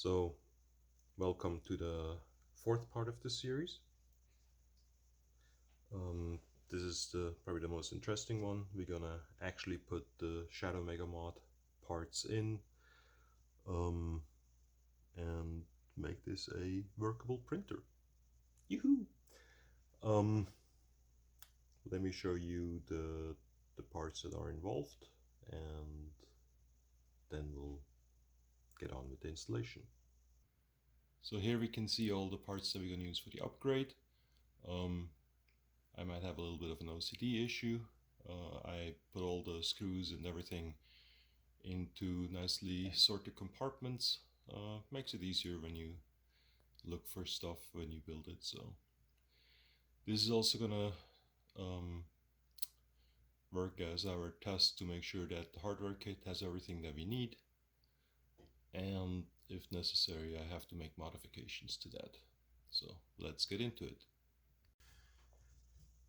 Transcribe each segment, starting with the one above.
So, welcome to the fourth part of the series. This is probably the most interesting one. We're gonna actually put the ShadowMega mod parts in and make this a workable printer. Yoo-hoo! Let me show you the parts that are involved, and then we'll get on with the installation. So here we can see all the parts that we're going to use for the upgrade. I might have a little bit of an OCD issue. I put all the screws and everything into nicely sorted compartments. Makes it easier when you look for stuff when you build it. So this is also gonna work as our test to make sure that the hardware kit has everything that we need, and if necessary I have to make modifications to that. So let's get into it.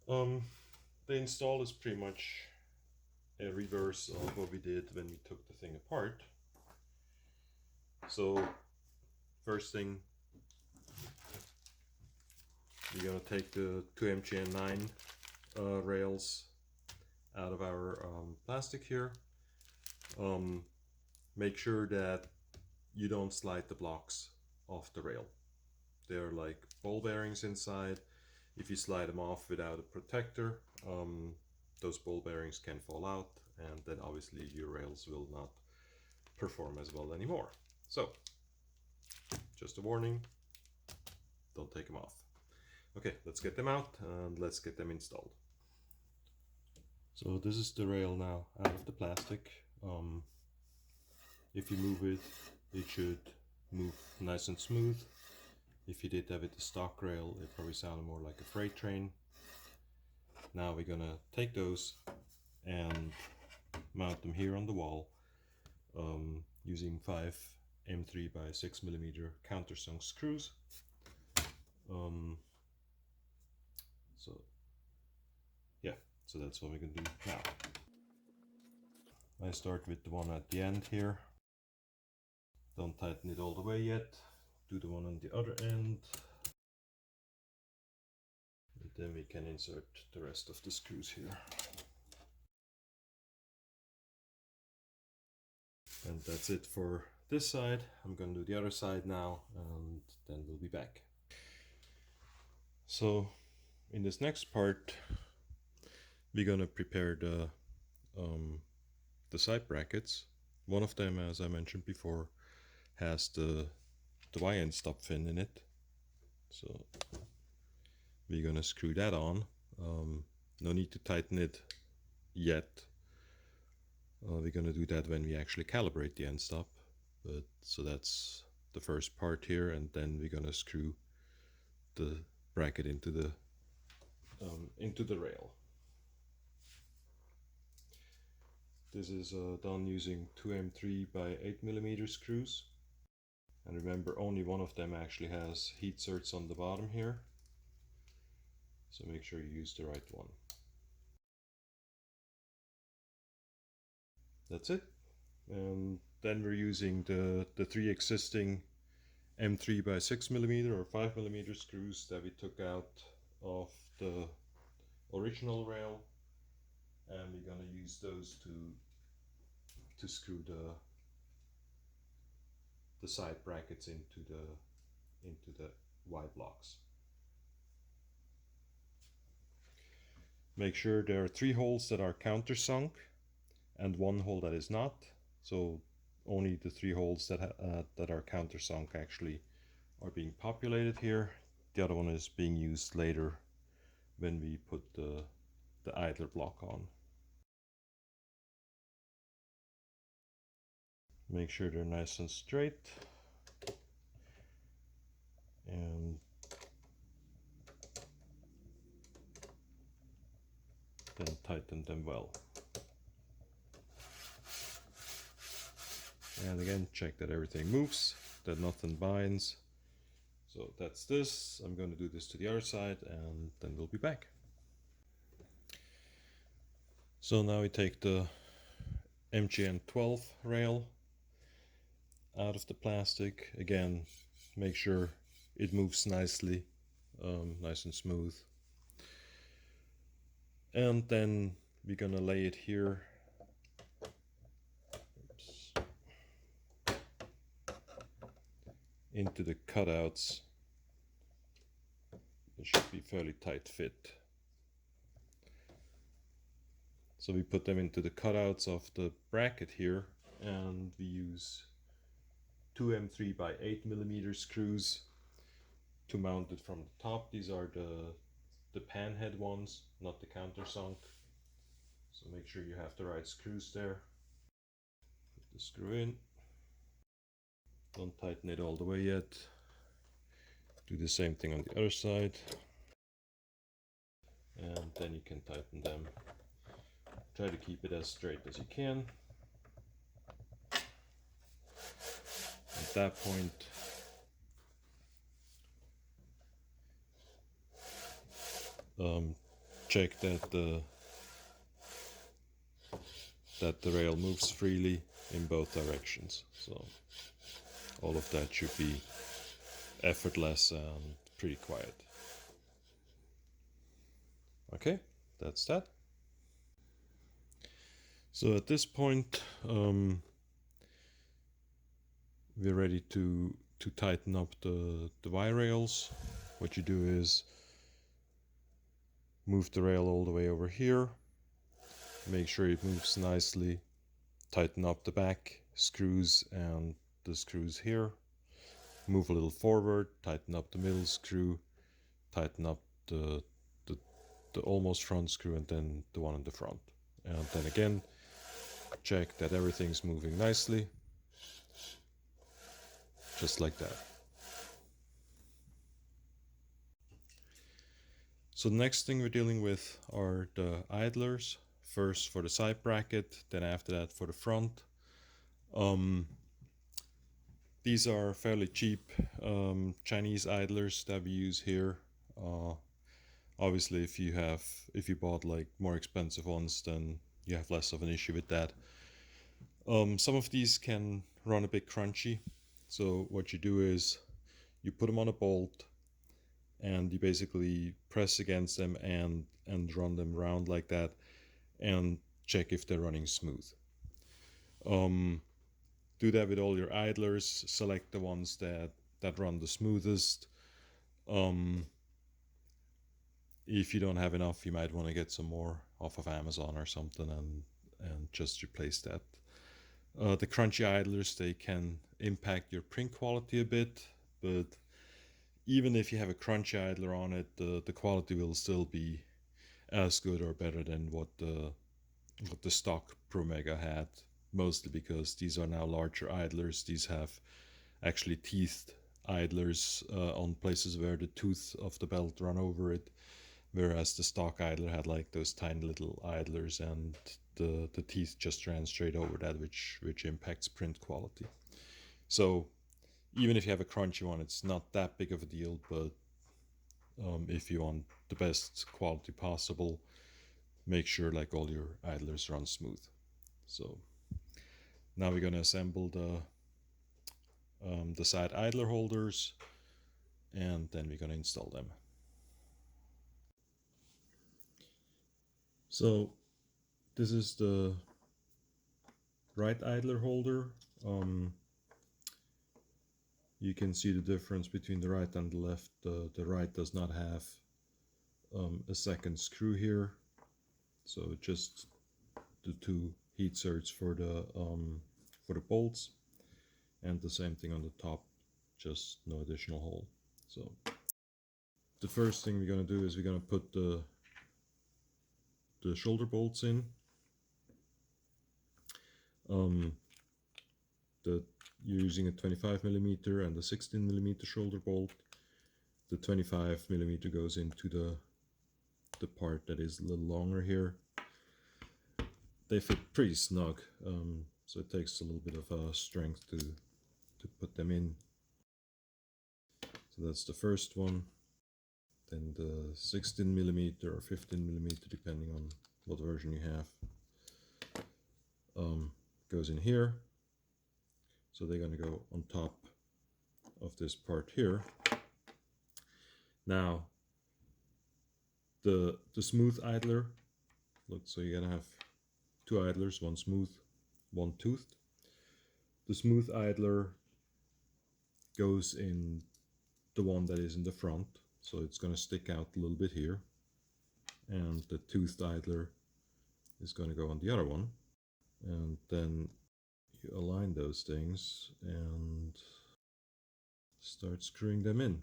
The install is pretty much a reverse of what we did when we took the thing apart. So first thing, we're gonna take the two MGN9 rails out of our plastic here. Make sure that you don't slide the blocks off the rail. They're like ball bearings inside. If you slide them off without a protector, those ball bearings can fall out, and then obviously your rails will not perform as well anymore. So, just a warning, don't take them off. Okay, let's get them out and let's get them installed. So this is the rail now out of the plastic. If you move it, it should move nice and smooth. If you did that with the stock rail, it probably sounded more like a freight train. Now we're gonna take those and mount them here on the wall using 5 M3 by 6mm countersunk screws. So that's what we're gonna do now. I start with the one at the end here. Don't tighten it all the way yet. Do the one on the other end. And then we can insert the rest of the screws here. And that's it for this side. I'm going to do the other side now, and then we'll be back. So in this next part, we're going to prepare the side brackets. One of them, as I mentioned before, has the Y Endstop fin in it. So we're going to screw that on. No need to tighten it yet. We're going to do that when we actually calibrate the end stop. So that's the first part here, and then we're going to screw the bracket into the rail. This is done using 2 M3 by 8mm screws. And remember, only one of them actually has heatserts on the bottom here. So make sure you use the right one. That's it. And then we're using the 3 existing M3 by 6mm or 5mm screws that we took out of the original rail, and we're gonna use those to screw the side brackets into the Y blocks. Make sure there are 3 holes that are countersunk and 1 hole that is not. So only the 3 holes that are countersunk actually are being populated here. The other one is being used later when we put the idler block on. Make sure they're nice and straight, and then tighten them well. And again, check that everything moves, that nothing binds. So that's this. I'm going to do this to the other side, and then we'll be back. So now we take the MGN12 rail. out of the plastic. Again, make sure it moves nicely, nice and smooth. And then we're gonna lay it here. Oops. Into the cutouts. It should be fairly tight fit. So we put them into the cutouts of the bracket here, and we use 2 M3 by 8mm screws to mount it from the top. These are the panhead ones, not the countersunk. So make sure you have the right screws there. Put the screw in. Don't tighten it all the way yet. Do the same thing on the other side. And then you can tighten them. Try to keep it as straight as you can. At that point, check that the rail moves freely in both directions. So all of that should be effortless and pretty quiet. Okay, that's that. So at this point, we're ready to tighten up the wire rails. What you do is move the rail all the way over here, make sure it moves nicely, tighten up the back screws and the screws here, move a little forward, tighten up the middle screw, tighten up the almost front screw, and then the one in the front. And then again, check that everything's moving nicely, just like that. So the next thing we're dealing with are the idlers. First for the side bracket, then after that for the front. These are fairly cheap Chinese idlers that we use here. Obviously, if you bought like more expensive ones, then you have less of an issue with that. Some of these can run a bit crunchy. So what you do is you put them on a bolt, and you basically press against them and run them around like that, and check if they're running smooth. Do that with all your idlers. Select the ones that run the smoothest. If you don't have enough, you might want to get some more off of Amazon or something and just replace that. The crunchy idlers, they can impact your print quality a bit, but even if you have a crunchy idler on it, the quality will still be as good or better than what the stock ProMega had, mostly because these are now larger idlers. These have actually teethed idlers on places where the tooth of the belt run over it, whereas the stock idler had like those tiny little idlers, and the teeth just ran straight over that, which impacts print quality. So even if you have a crunchy one, it's not that big of a deal, but if you want the best quality possible, make sure like all your idlers run smooth. So now we're going to assemble the side idler holders, and then we're going to install them. So this is the right idler holder. You can see the difference between the right and the left. The right does not have a second screw here, so just the two heatserts for the bolts, and the same thing on the top, just no additional hole. So the first thing we're going to do is we're going to put the shoulder bolts in. You're using a 25mm and a 16mm shoulder bolt. The 25mm goes into the part that is a little longer here. They fit pretty snug, so it takes a little bit of strength to put them in. So that's the first one. Then the 16mm or 15mm, depending on what version you have, goes in here. So they're going to go on top of this part here. Now, the smooth idler, look, so you're going to have two idlers, one smooth, one toothed. The smooth idler goes in the one that is in the front, so it's going to stick out a little bit here. And the toothed idler is going to go on the other one. And then you align those things and start screwing them in.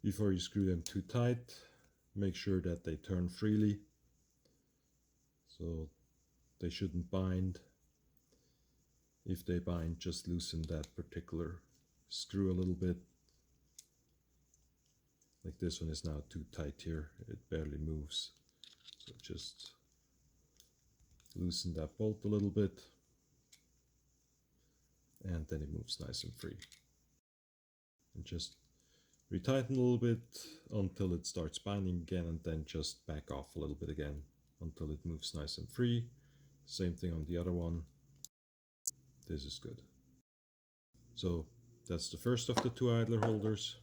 Before you screw them too tight, make sure that they turn freely, so they shouldn't bind. If they bind, just loosen that particular screw a little bit. Like this one is now too tight here, it barely moves. So just loosen that bolt a little bit, and then it moves nice and free. And just retighten a little bit until it starts binding again, and then just back off a little bit again until it moves nice and free. Same thing on the other one. This is good. So that's the first of the two idler holders.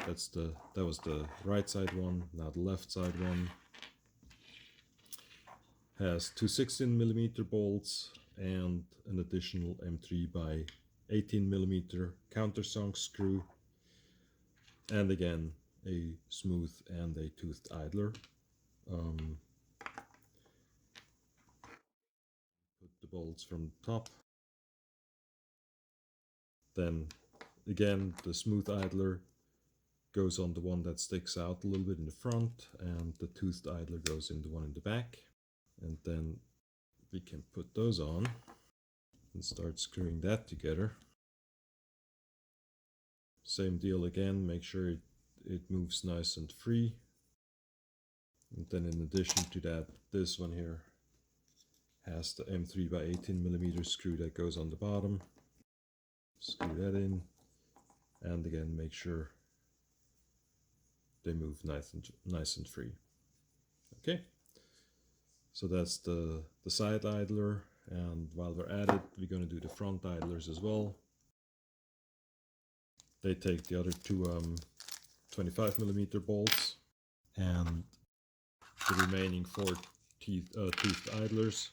That was the right side one. Now the left side one has two 16mm bolts and an additional M3 by 18mm countersunk screw, and again a smooth and a toothed idler. Put the bolts from the top. Then again the smooth idler goes on the one that sticks out a little bit in the front, and the toothed idler goes in the one in the back. And then we can put those on and start screwing that together. Same deal again, make sure it moves nice and free. And then in addition to that, this one here has the M3 by 18mm screw that goes on the bottom. Screw that in, and again make sure they move nice and free. Okay, so that's the side idler, and while we're at it, we're going to do the front idlers as well. They take the other two 25mm bolts and the remaining four toothed idlers.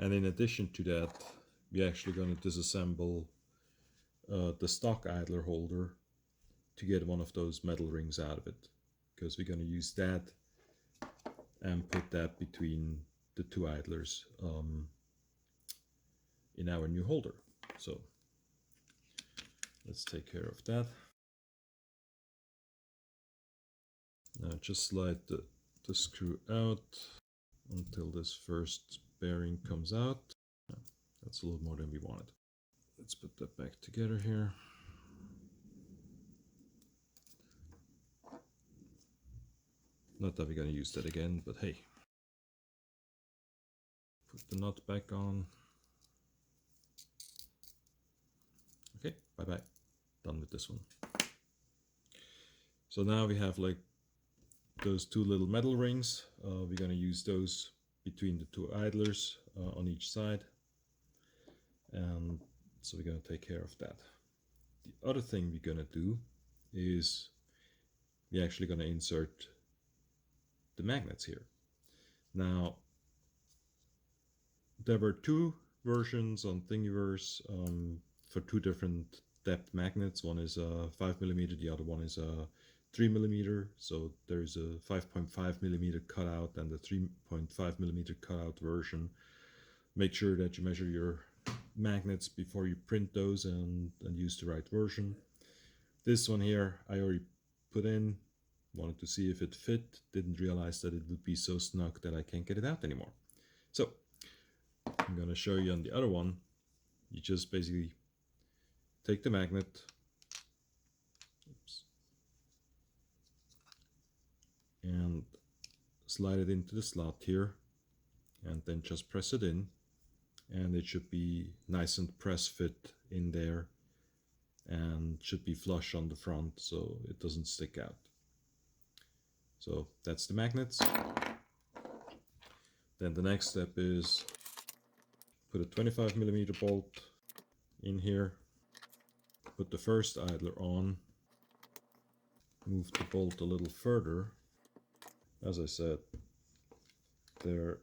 And in addition to that, we're actually going to disassemble the stock idler holder to get one of those metal rings out of it, because we're going to use that and put that between the two idlers in our new holder. So let's take care of that. Now just slide the screw out until this first bearing comes out. That's a little more than we wanted. Let's put that back together here. Not that we're going to use that again, but hey. Put the nut back on. Okay, bye-bye. Done with this one. So now we have like those two little metal rings. We're going to use those between the two idlers on each side. And so we're going to take care of that. The other thing we're going to do is we're actually going to insert the magnets here. Now, there were two versions on Thingiverse for two different depth magnets. One is 5mm, the other one is 3mm. So there's a 5.5mm cutout and the 3.5mm cutout version. Make sure that you measure your magnets before you print those and use the right version. This one here I already put in, wanted to see if it fit, didn't realize that it would be so snug that I can't get it out anymore. So I'm going to show you on the other one. You just basically take the magnet, and slide it into the slot here, and then just press it in, and it should be nice and press fit in there, and should be flush on the front so it doesn't stick out. So that's the magnets. Then the next step is put a 25mm bolt in here, put the first idler on, move the bolt a little further. As I said, they're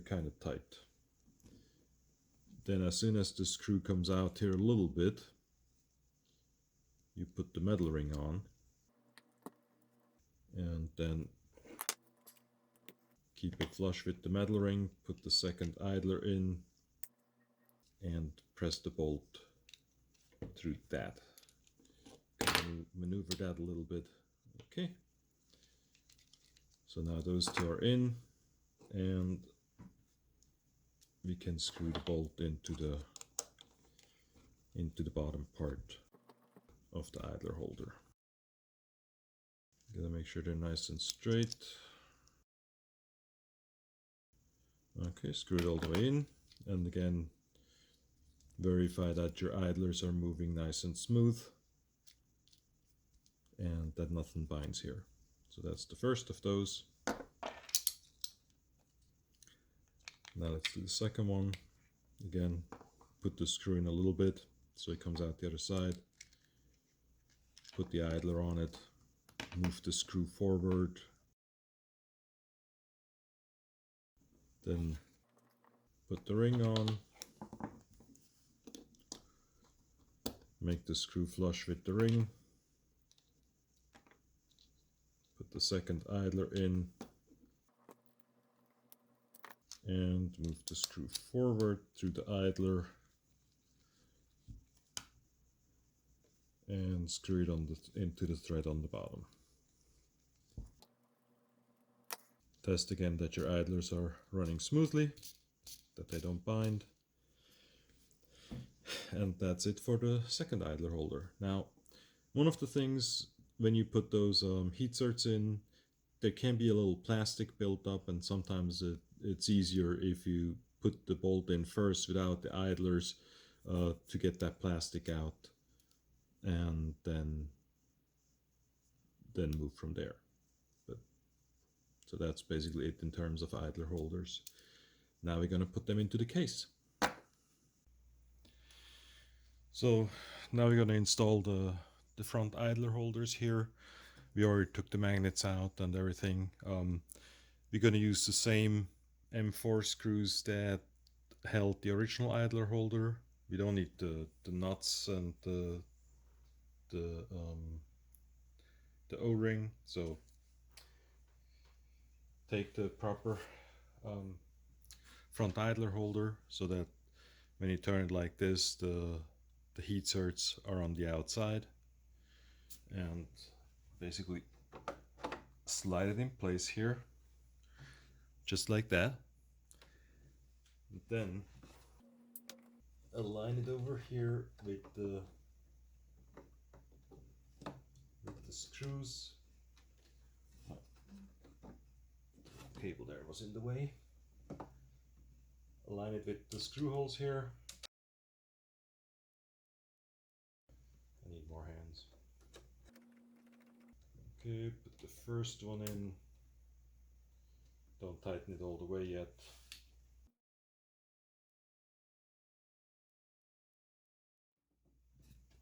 kind of tight. Then as soon as the screw comes out here a little bit, you put the metal ring on, and then keep it flush with the metal ring, put the second idler in, and press the bolt through that. Maneuver that a little bit. Okay. So now those two are in, and we can screw the bolt into the bottom part of the idler holder. Gotta make sure they're nice and straight. Okay, screw it all the way in, and again, verify that your idlers are moving nice and smooth and that nothing binds here. So that's the first of those. Now let's do the second one. Again, put the screw in a little bit so it comes out the other side. Put the idler on it, move the screw forward, then put the ring on, make the screw flush with the ring, put the second idler in, and move the screw forward through the idler and screw it into the thread on the bottom. Test again that your idlers are running smoothly, that they don't bind. And that's it for the second idler holder. Now, one of the things when you put those heatserts in, there can be a little plastic built up, and sometimes it's easier if you put the bolt in first without the idlers to get that plastic out, and then move from there. So that's basically it in terms of idler holders. Now we're going to put them into the case. So now we're going to install the front idler holders here. We already took the magnets out and everything. We're going to use the same M4 screws that held the original idler holder. We don't need the nuts and the O-ring. So take the proper front idler holder so that when you turn it like this, the heatserts are on the outside, and basically slide it in place here, just like that. And then align it over here with the screws. Cable there was in the way. Align it with the screw holes here. I need more hands. Okay, put the first one in. Don't tighten it all the way yet.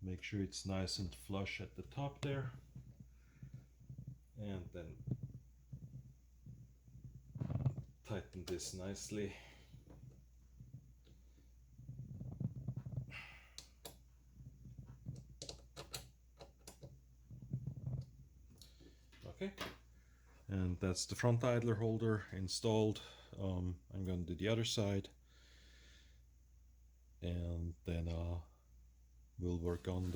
Make sure it's nice and flush at the top there. And then tighten this nicely. Okay, and that's the front idler holder installed. I'm going to do the other side, and then we'll work on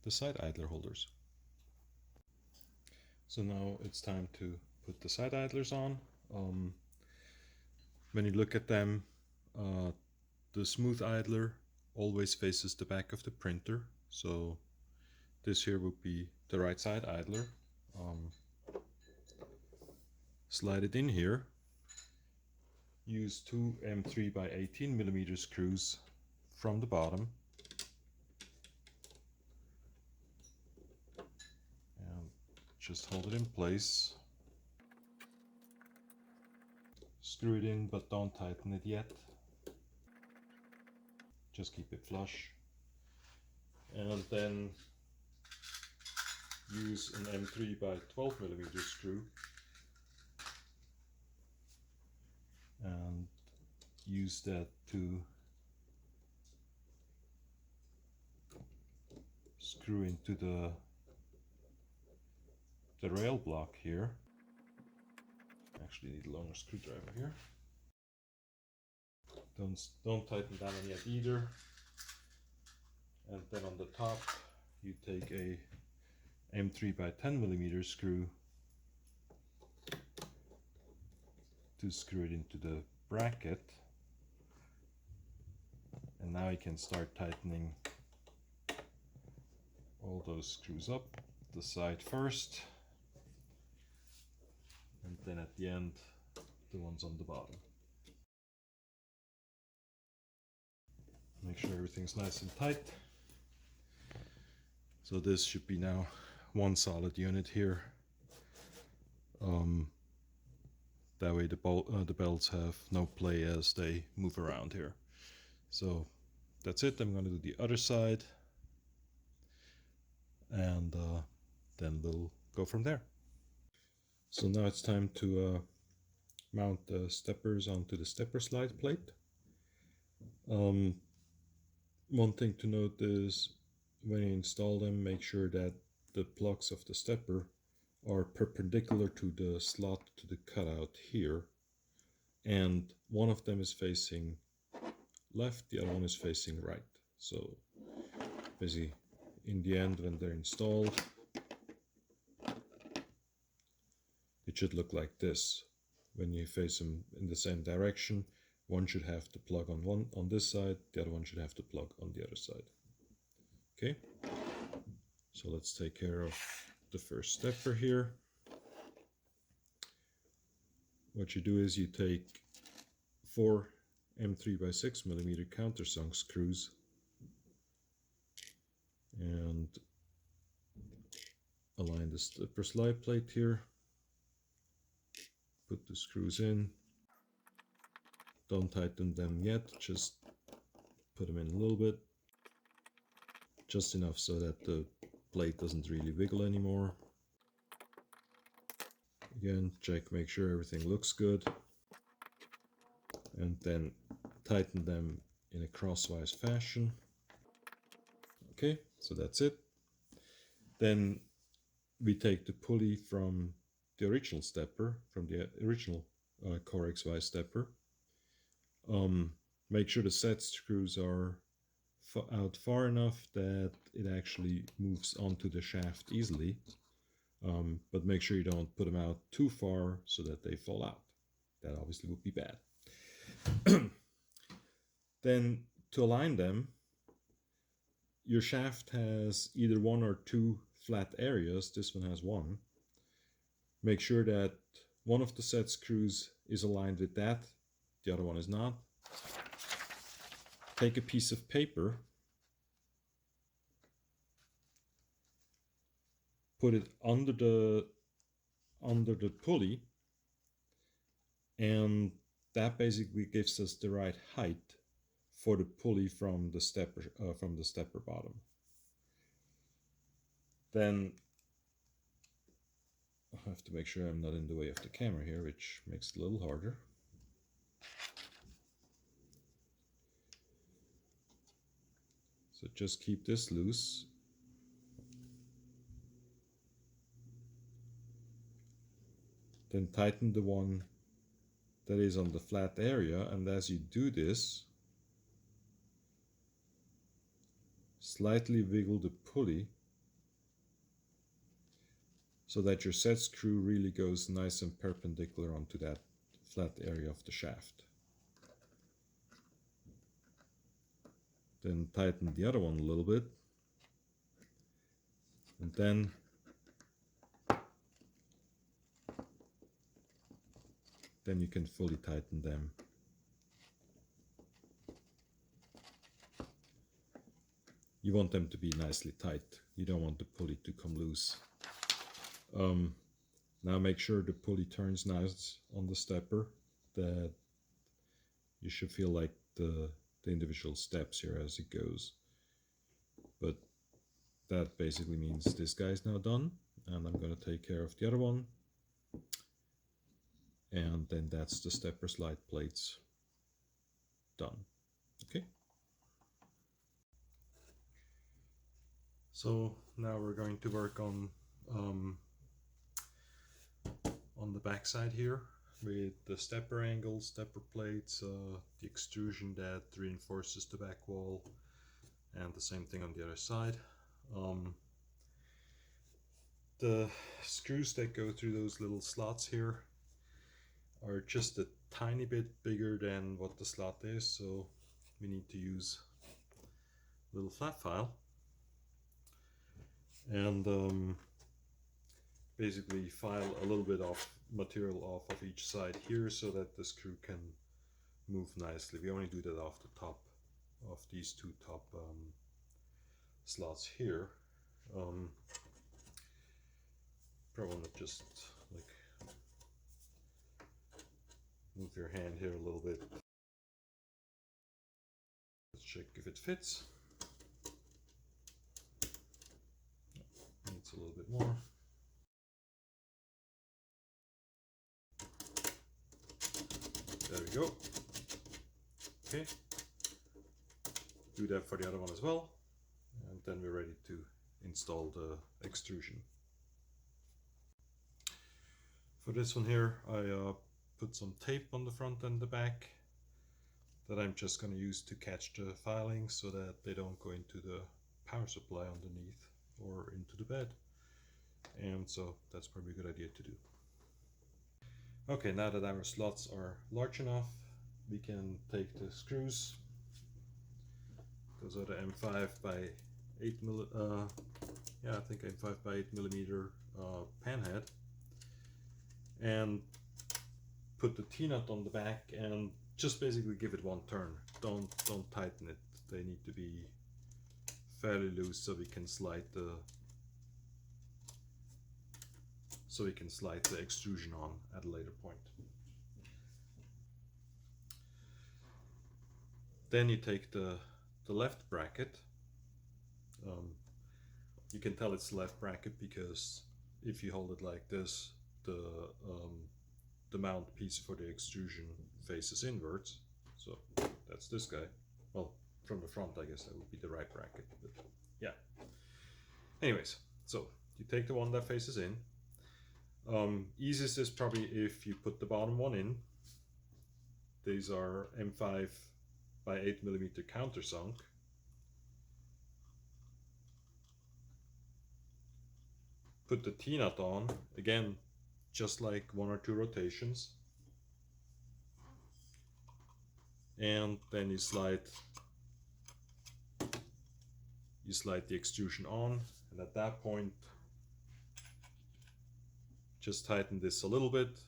the side idler holders. So now it's time to put the side idlers on. When you look at them, the smooth idler always faces the back of the printer, so this here would be the right side idler. Slide it in here. Use two M3 by 18mm screws from the bottom. And just hold it in place. screw it in, but don't tighten it yet. Just keep it flush. And then use an M3 by 12mm screw and use that to screw into the rail block here. Actually need a longer screwdriver here. Don't tighten that one yet either. And then on the top you take a M3 by 10mm screw to screw it into the bracket. And now you can start tightening all those screws up, the side first, and then at the end the ones on the bottom. Make sure everything's nice and tight. So this should be now one solid unit here. That way the belts have no play as they move around here. So that's it. I'm going to do the other side, and then we'll go from there. So now it's time to mount the steppers onto the stepper slide plate. One thing to note is when you install them, make sure that the plugs of the stepper are perpendicular to the slot to the cutout here, and one of them is facing left, the other one is facing right. So basically in the end, when they're installed, it should look like this. When you face them in the same direction, one should have the plug on this side, the other one should have the plug on the other side. Okay, so let's take care of the first stepper here. What you do is you take 4 M3 by 6mm countersunk screws and align the stepper slide plate here. Put the screws in. Don't tighten them yet, just put them in a little bit. Just enough so that the plate doesn't really wiggle anymore. Again, check, make sure everything looks good. And then tighten them in a crosswise fashion. Okay, so that's it. Then we take the pulley from the original stepper, from the original CoreXY stepper. Make sure the set screws are out far enough that it actually moves onto the shaft easily, but make sure you don't put them out too far so that they fall out. That obviously would be bad. Then to align them, your shaft has either 1 or 2 flat areas. This one has 1. Make sure that one of the set screws is aligned with that, the other one is not. Take a piece of paper, put it under the pulley, and that basically gives us the right height for the pulley from the stepper bottom. Then I have to make sure I'm not in the way of the camera here, which makes it a little harder. So just keep this loose. Then tighten the one that is on the flat area, and as you do this, slightly wiggle the pulley so that your set screw really goes nice and perpendicular onto that flat area of the shaft. Then tighten the other one a little bit, and then you can fully tighten them. You want them to be nicely tight. You don't want the pulley to come loose. Now make sure the pulley turns nice on the stepper, that you should feel like the individual steps here as it goes. But that basically means this guy is now done, and I'm going to take care of the other one. And then that's the stepper slide plates done. Okay. So now we're going to work on the back side here with the stepper angles, stepper plates, the extrusion that reinforces the back wall, and the same thing on the other side. The screws that go through those little slots here are just a tiny bit bigger than what the slot is, so we need to use a little flat file and basically file a little bit of material off of each side here so that the screw can move nicely. We only do that off the top of these two top slots here. Probably want to just like move your hand here a little bit. Let's check if it fits. Needs a little bit more. There we go. Okay. Do that for the other one as well. And then we're ready to install the extrusion. For this one here, I put some tape on the front and the back that I'm just going to use to catch the filings so that they don't go into the power supply underneath or into the bed. And so that's probably a good idea to do. Okay, now that our slots are large enough, we can take the screws. Those are the M5 by 8 mm, yeah, I think M5 by 8 millimeter pan head, and put the T-nut on the back and just basically give it one turn. Don't tighten it. They need to be fairly loose so we can slide the extrusion on at a later point. Then you take the left bracket. You can tell it's the left bracket because if you hold it like this, the mount piece for the extrusion faces inwards. So that's this guy. Well, from the front, I guess that would be the right bracket, but yeah. Anyways, so you take the one that faces in. Easiest is probably if you put the bottom one in. These are M5 by 8 millimeter countersunk. Put the T-nut on, again, just like 1 or 2 rotations. And then you slide the extrusion on, and at that point just tighten this a little bit.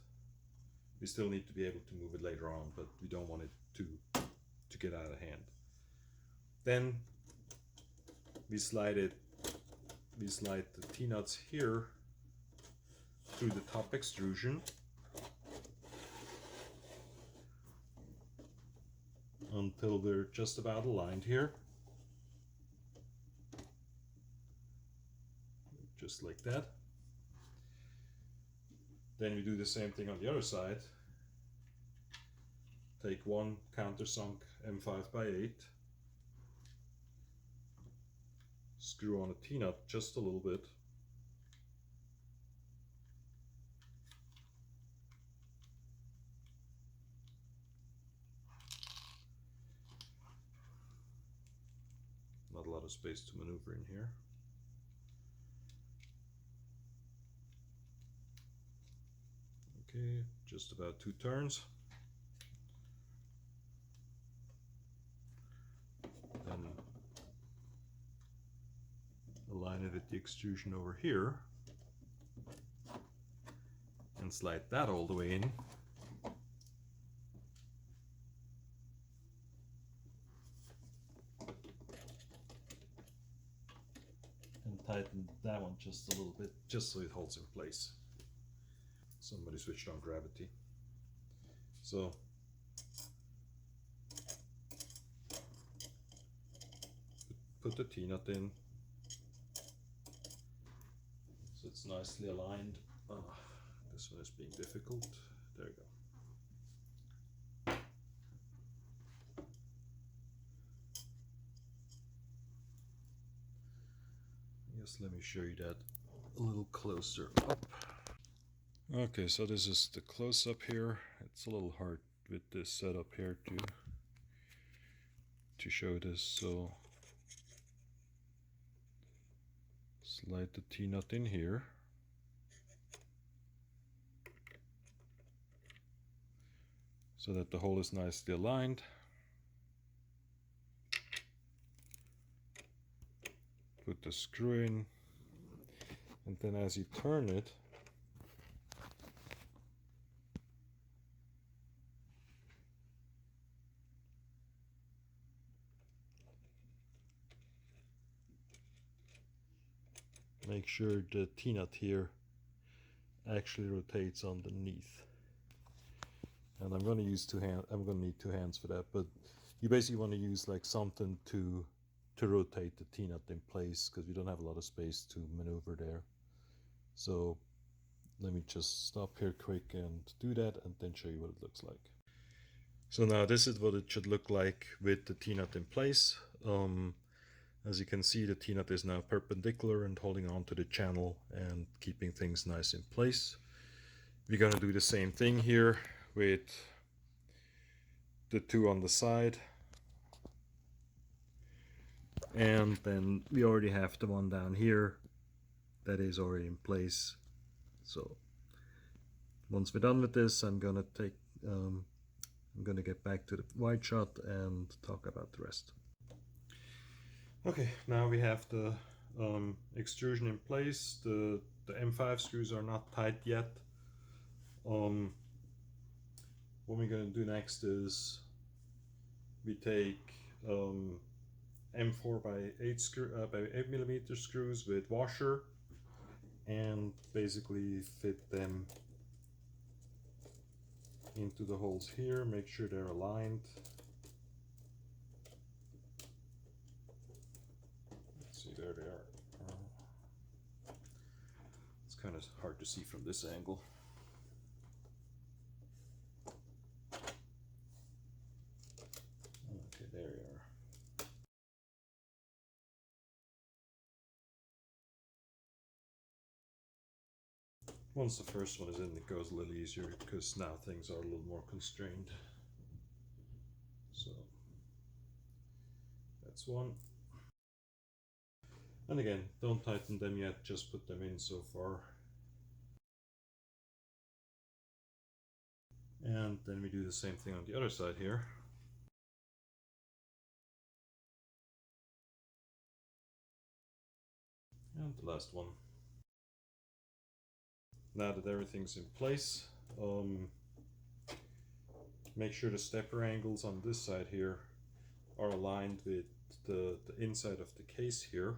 We still need to be able to move it later on, but we don't want it to get out of hand. Then we slide the T-nuts here through the top extrusion until they're just about aligned here. Just like that. Then we do the same thing on the other side. Take one countersunk M5 by 8. Screw on a T-nut just a little bit. Not a lot of space to maneuver in here. Okay, just about 2 turns. Then align it at the extrusion over here and slide that all the way in. And tighten that one just a little bit, just so it holds in place. Somebody switched on gravity. So put the T-nut in, so it's nicely aligned. This one is being difficult. There you go. Yes, let me show you that a little closer up. Okay, so this is the close-up here. It's a little hard with this setup here to show this, so slide the T-nut in here. So that the hole is nicely aligned. Put the screw in, and then as you turn it, make sure the T-nut here actually rotates underneath. And I'm going to use I'm going to need 2 hands for that, but you basically want to use like something to rotate the T-nut in place, because we don't have a lot of space to maneuver there. So let me just stop here quick and do that, and then show you what it looks like. So now this is what it should look like with the T-nut in place. As you can see, the T-nut is now perpendicular and holding on to the channel and keeping things nice in place. We're going to do the same thing here with the 2 on the side. And then we already have the one down here that is already in place. So once we're done with this, I'm gonna get back to the wide shot and talk about the rest. Okay, now we have the extrusion in place. The M5 screws are not tight yet. What we're gonna do next is we take M4 by 8 millimeter screws with washer, and basically fit them into the holes here. Make sure they're aligned. Let's see, there they are. It's kind of hard to see from this angle. Okay, there you are. Once the first one is in, it goes a little easier, because now things are a little more constrained. So that's one. And again, don't tighten them yet, just put them in so far. And then we do the same thing on the other side here. And the last one. Now that everything's in place, make sure the stepper angles on this side here are aligned with the inside of the case here.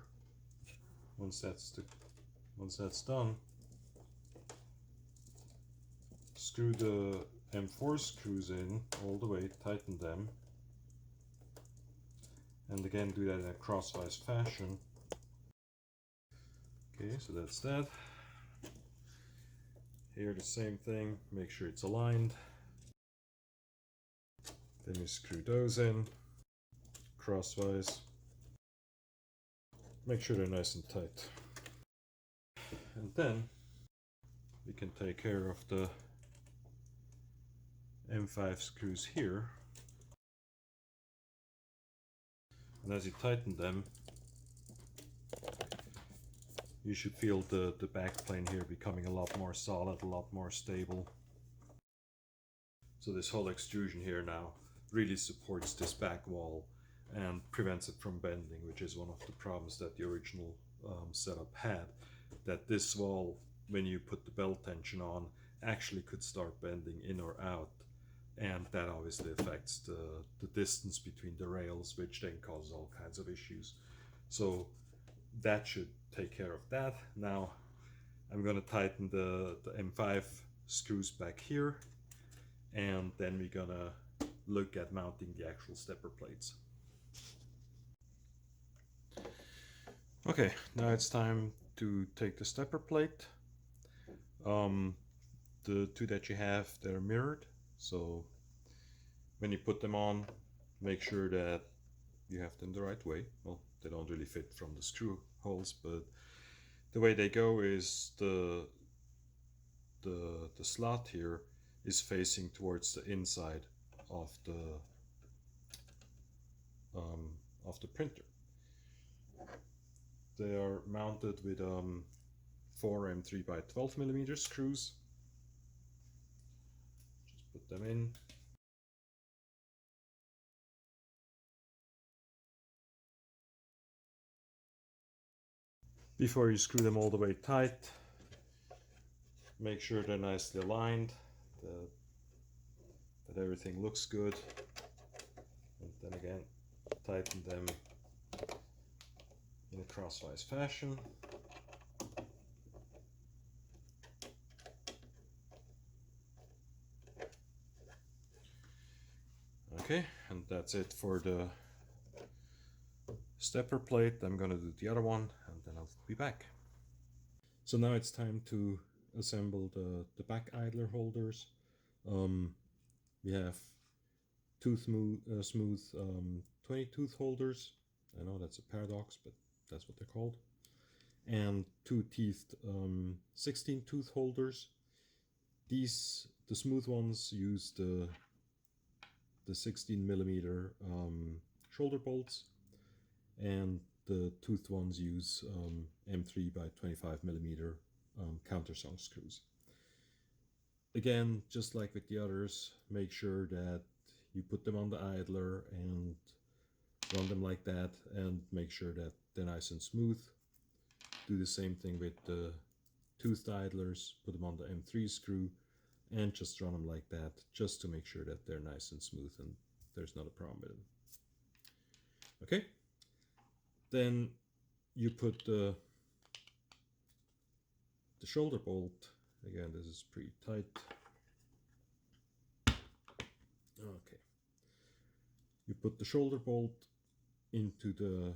Once that's done, screw the M4 screws in all the way, tighten them, and again do that in a crosswise fashion. Okay, so that's that. Here the same thing, make sure it's aligned. Then you screw those in crosswise. Make sure they're nice and tight. And then we can take care of the M5 screws here. And as you tighten them, you should feel the back plane here becoming a lot more solid, a lot more stable. So this whole extrusion here now really supports this back wall and prevents it from bending, which is one of the problems that the original setup had. That this wall, when you put the belt tension on, actually could start bending in or out. And that obviously affects the distance between the rails, which then causes all kinds of issues. So that should take care of that. Now I'm going to tighten the M5 screws back here, and then we're gonna look at mounting the actual stepper plates. Okay, now it's time to take the stepper plate. The two that you have, they're mirrored, so when you put them on, make sure that you have them the right way. Well, they don't really fit from the screw holes, but the way they go is the slot here is facing towards the inside of the printer. They are mounted with 4 M3 by 12 millimeter screws. Just put them in. Before you screw them all the way tight, make sure they're nicely aligned, that everything looks good, and then again tighten them in a crosswise fashion. Okay, and that's it for the stepper plate. I'm gonna do the other one and then I'll be back. So now it's time to assemble the back idler holders. We have two smooth 20 tooth holders. I know that's a paradox, but that's what they're called. And two teethed 16 tooth holders. The smooth ones use the 16 millimeter shoulder bolts, and the toothed ones use M3 by 25 millimeter countersunk screws. Again, just like with the others, make sure that you put them on the idler and run them like that, and make sure that they're nice and smooth. Do the same thing with the toothed idlers, put them on the M3 screw and just run them like that, just to make sure that they're nice and smooth and there's not a problem with them. Okay, then you put the shoulder bolt. Again, this is pretty tight. Okay, you put the shoulder bolt into the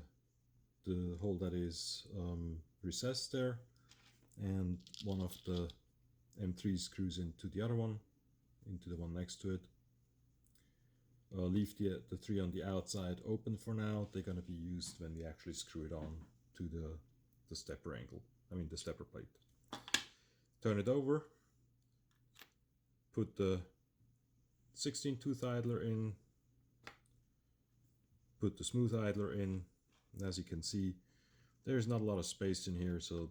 hole that is recessed there, and one of the M3 screws into the other one, into the one next to it. Leave the three on the outside open for now. They're going to be used when we actually screw it on to the stepper angle. I mean the stepper plate. Turn it over. Put the 16 tooth idler in. Put the smooth idler in. And as you can see, there's not a lot of space in here, so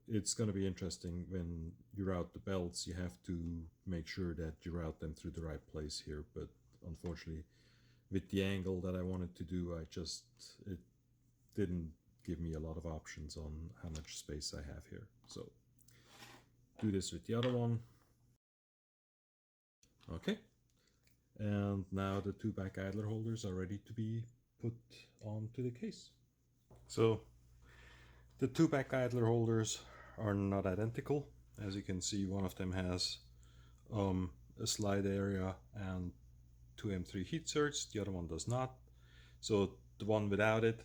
it's going to be interesting when you route the belts. You have to make sure that you route them through the right place here, but unfortunately with the angle that I wanted to do, it didn't give me a lot of options on how much space I have here. So do this with the other one. Okay, and now the two back idler holders are ready to be put onto the case. So the two back idler holders are not identical. As you can see, one of them has a slide area and two M3 heatserts, the other one does not. So the one without it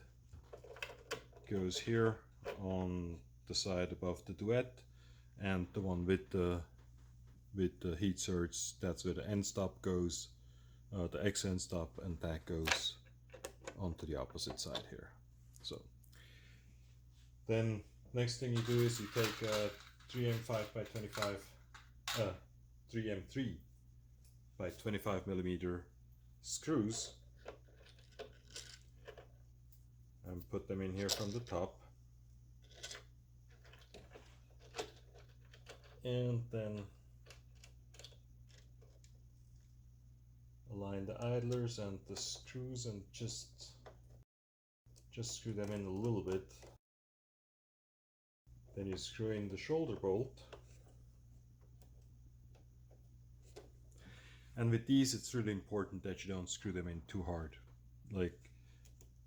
goes here on the side above the duet, and the one with the heatserts, that's where the end stop goes, the X end stop, and that goes onto the opposite side here. So then next thing you do is you take 3M5 by 25, 3M3 by 25 millimeter screws and put them in here from the top, and then align the idlers and the screws and just screw them in a little bit. Then you screw in the shoulder bolt, and with these it's really important that you don't screw them in too hard. Like,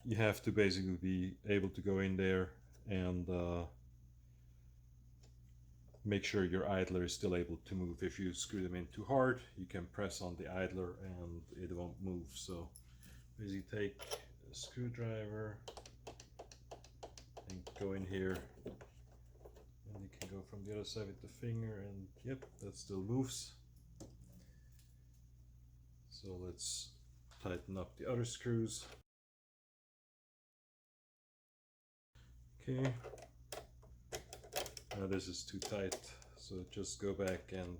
you have to basically be able to go in there and make sure your idler is still able to move. If you screw them in too hard, you can press on the idler and it won't move. So basically take a screwdriver and go in here, and you can go from the other side with the finger, and yep, that still moves. So let's tighten up the other screws. Okay, now this is too tight, so just go back and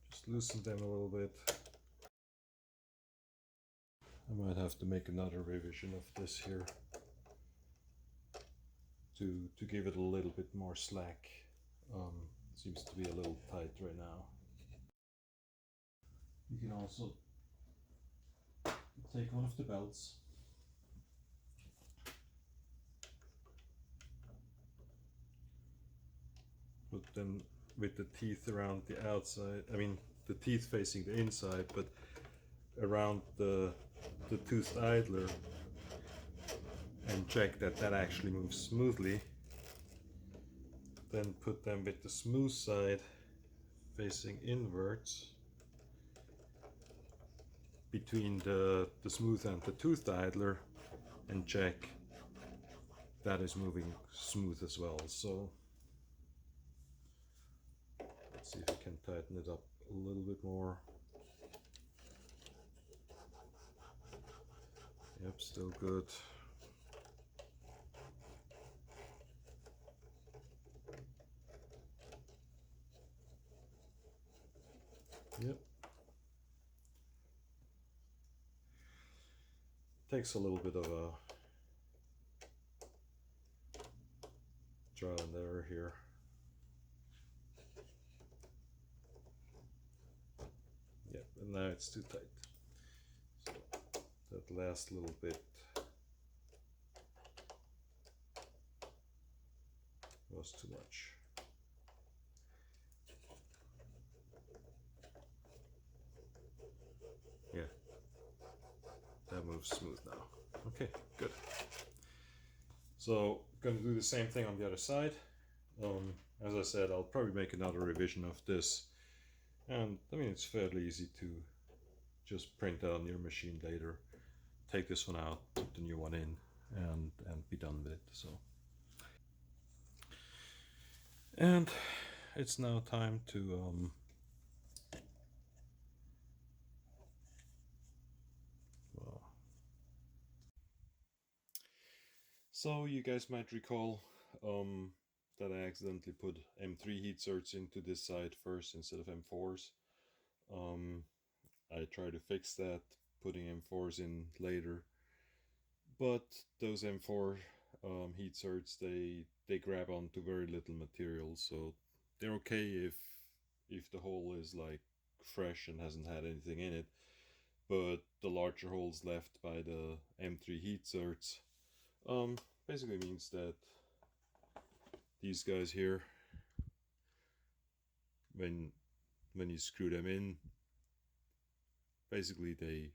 just loosen them a little bit. I might have to make another revision of this here to give it a little bit more slack. Seems to be a little tight right now. You can also take one of the belts, put them with the teeth around the outside, I mean the teeth facing the inside, but around the toothed idler, and check that that actually moves smoothly. Then put them with the smooth side facing inwards between the smooth and the toothed idler, and check that is moving smooth as well. So let's see if we can tighten it up a little bit more. Yep, still good. Yep. Takes a little bit of a trial and error here. Yep, and now it's too tight. So that last little bit was too much. Yeah, that moves smooth now. Okay, good. So going to do the same thing on the other side. As I said, I'll probably make another revision of this, and I mean it's fairly easy to just print out on your machine later. Take this one out, put the new one in, and be done with it. So, and it's now time to so you guys might recall that I accidentally put M3 heatserts into this side first instead of M4s. I tried to fix that, putting M4s in later, but those M4 heatserts, they grab onto very little material, so they're okay if the hole is like fresh and hasn't had anything in it, but the larger holes left by the M3 heatserts basically means that these guys here, when you screw them in, basically they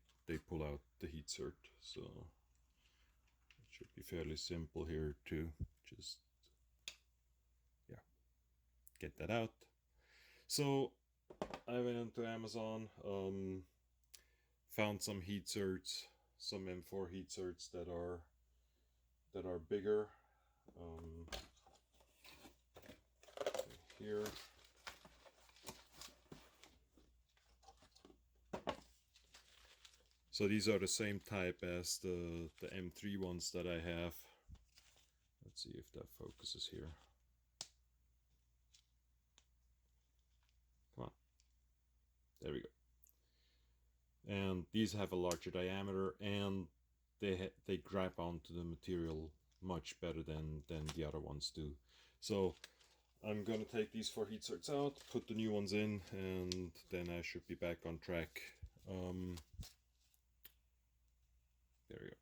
pull out the heatsert. So it should be fairly simple here to just, yeah, get that out. So I went into Amazon, found some heatserts, some M4 heatserts that are bigger. Here. So these are the same type as the M3 ones that I have. Let's see if that focuses here. Come on. There we go. And these have a larger diameter, and they grab onto the material much better than the other ones do. So I'm gonna take these 4 heatserts out, put the new ones in, and then I should be back on track. There we go.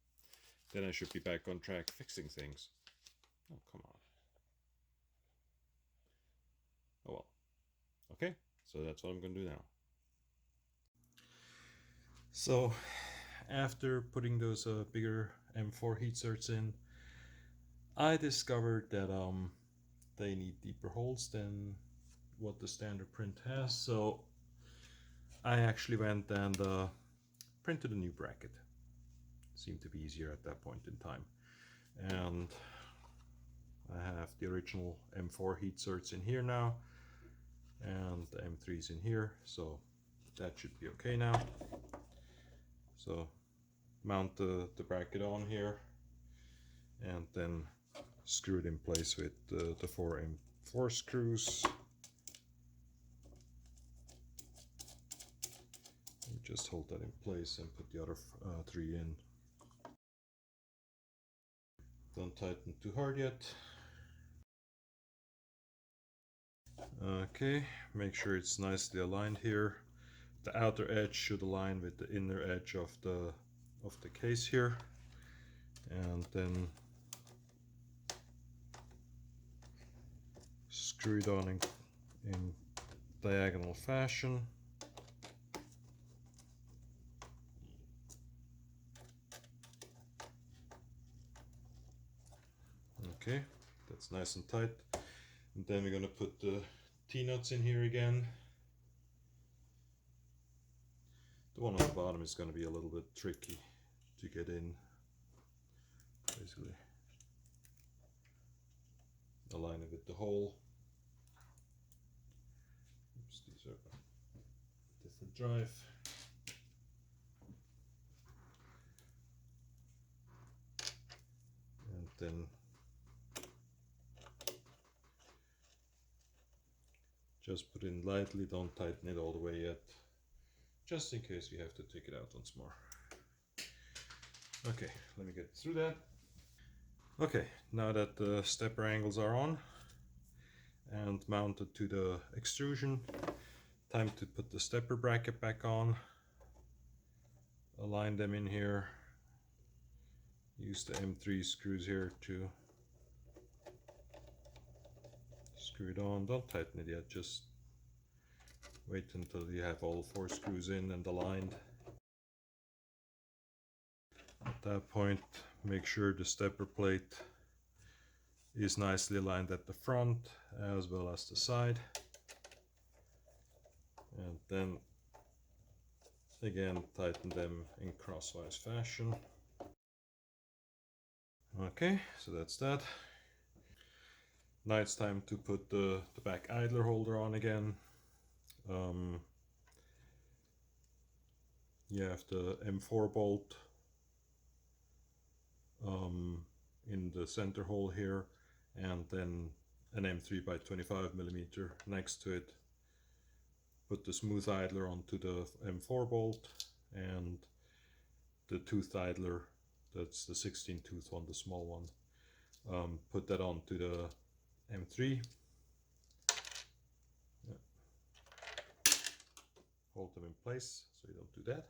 Then I should be back on track fixing things. Oh, come on. Oh well. Okay, so that's what I'm gonna do now. So after putting those bigger M4 heatserts in, I discovered that they need deeper holes than what the standard print has, so I actually went and printed a new bracket. Seemed to be easier at that point in time. And I have the original M4 heatserts in here now, and the M3s in here, so that should be okay now. So mount the bracket on here, and then screw it in place with the 4 M4 screws. And just hold that in place and put the other 3 in. Don't tighten too hard yet. Okay, make sure it's nicely aligned here. The outer edge should align with the inner edge of the case here, and then screw it on in diagonal fashion. Okay, that's nice and tight. And then we're going to put the T-nuts in here again. The one on the bottom is going to be a little bit tricky to get in. Basically, align it with the hole. Oops, these are different drive. And then just put in lightly, don't tighten it all the way yet, just in case we have to take it out once more. Okay, let me get through that. Okay, now that the stepper angles are on and mounted to the extrusion, time to put the stepper bracket back on. Align them in here. Use the M3 screws here to screw it on. Don't tighten it yet, just wait until you have all 4 screws in and aligned. At that point, make sure the stepper plate is nicely aligned at the front as well as the side. And then again, tighten them in crosswise fashion. Okay, so that's that. Now it's time to put the back idler holder on again. You have the M4 bolt in the center hole here, and then an M3 by 25mm next to it. Put the smooth idler onto the M4 bolt, and the tooth idler, that's the 16 tooth one, the small one, put that onto the M3. Yeah. Hold them in place so you don't do that.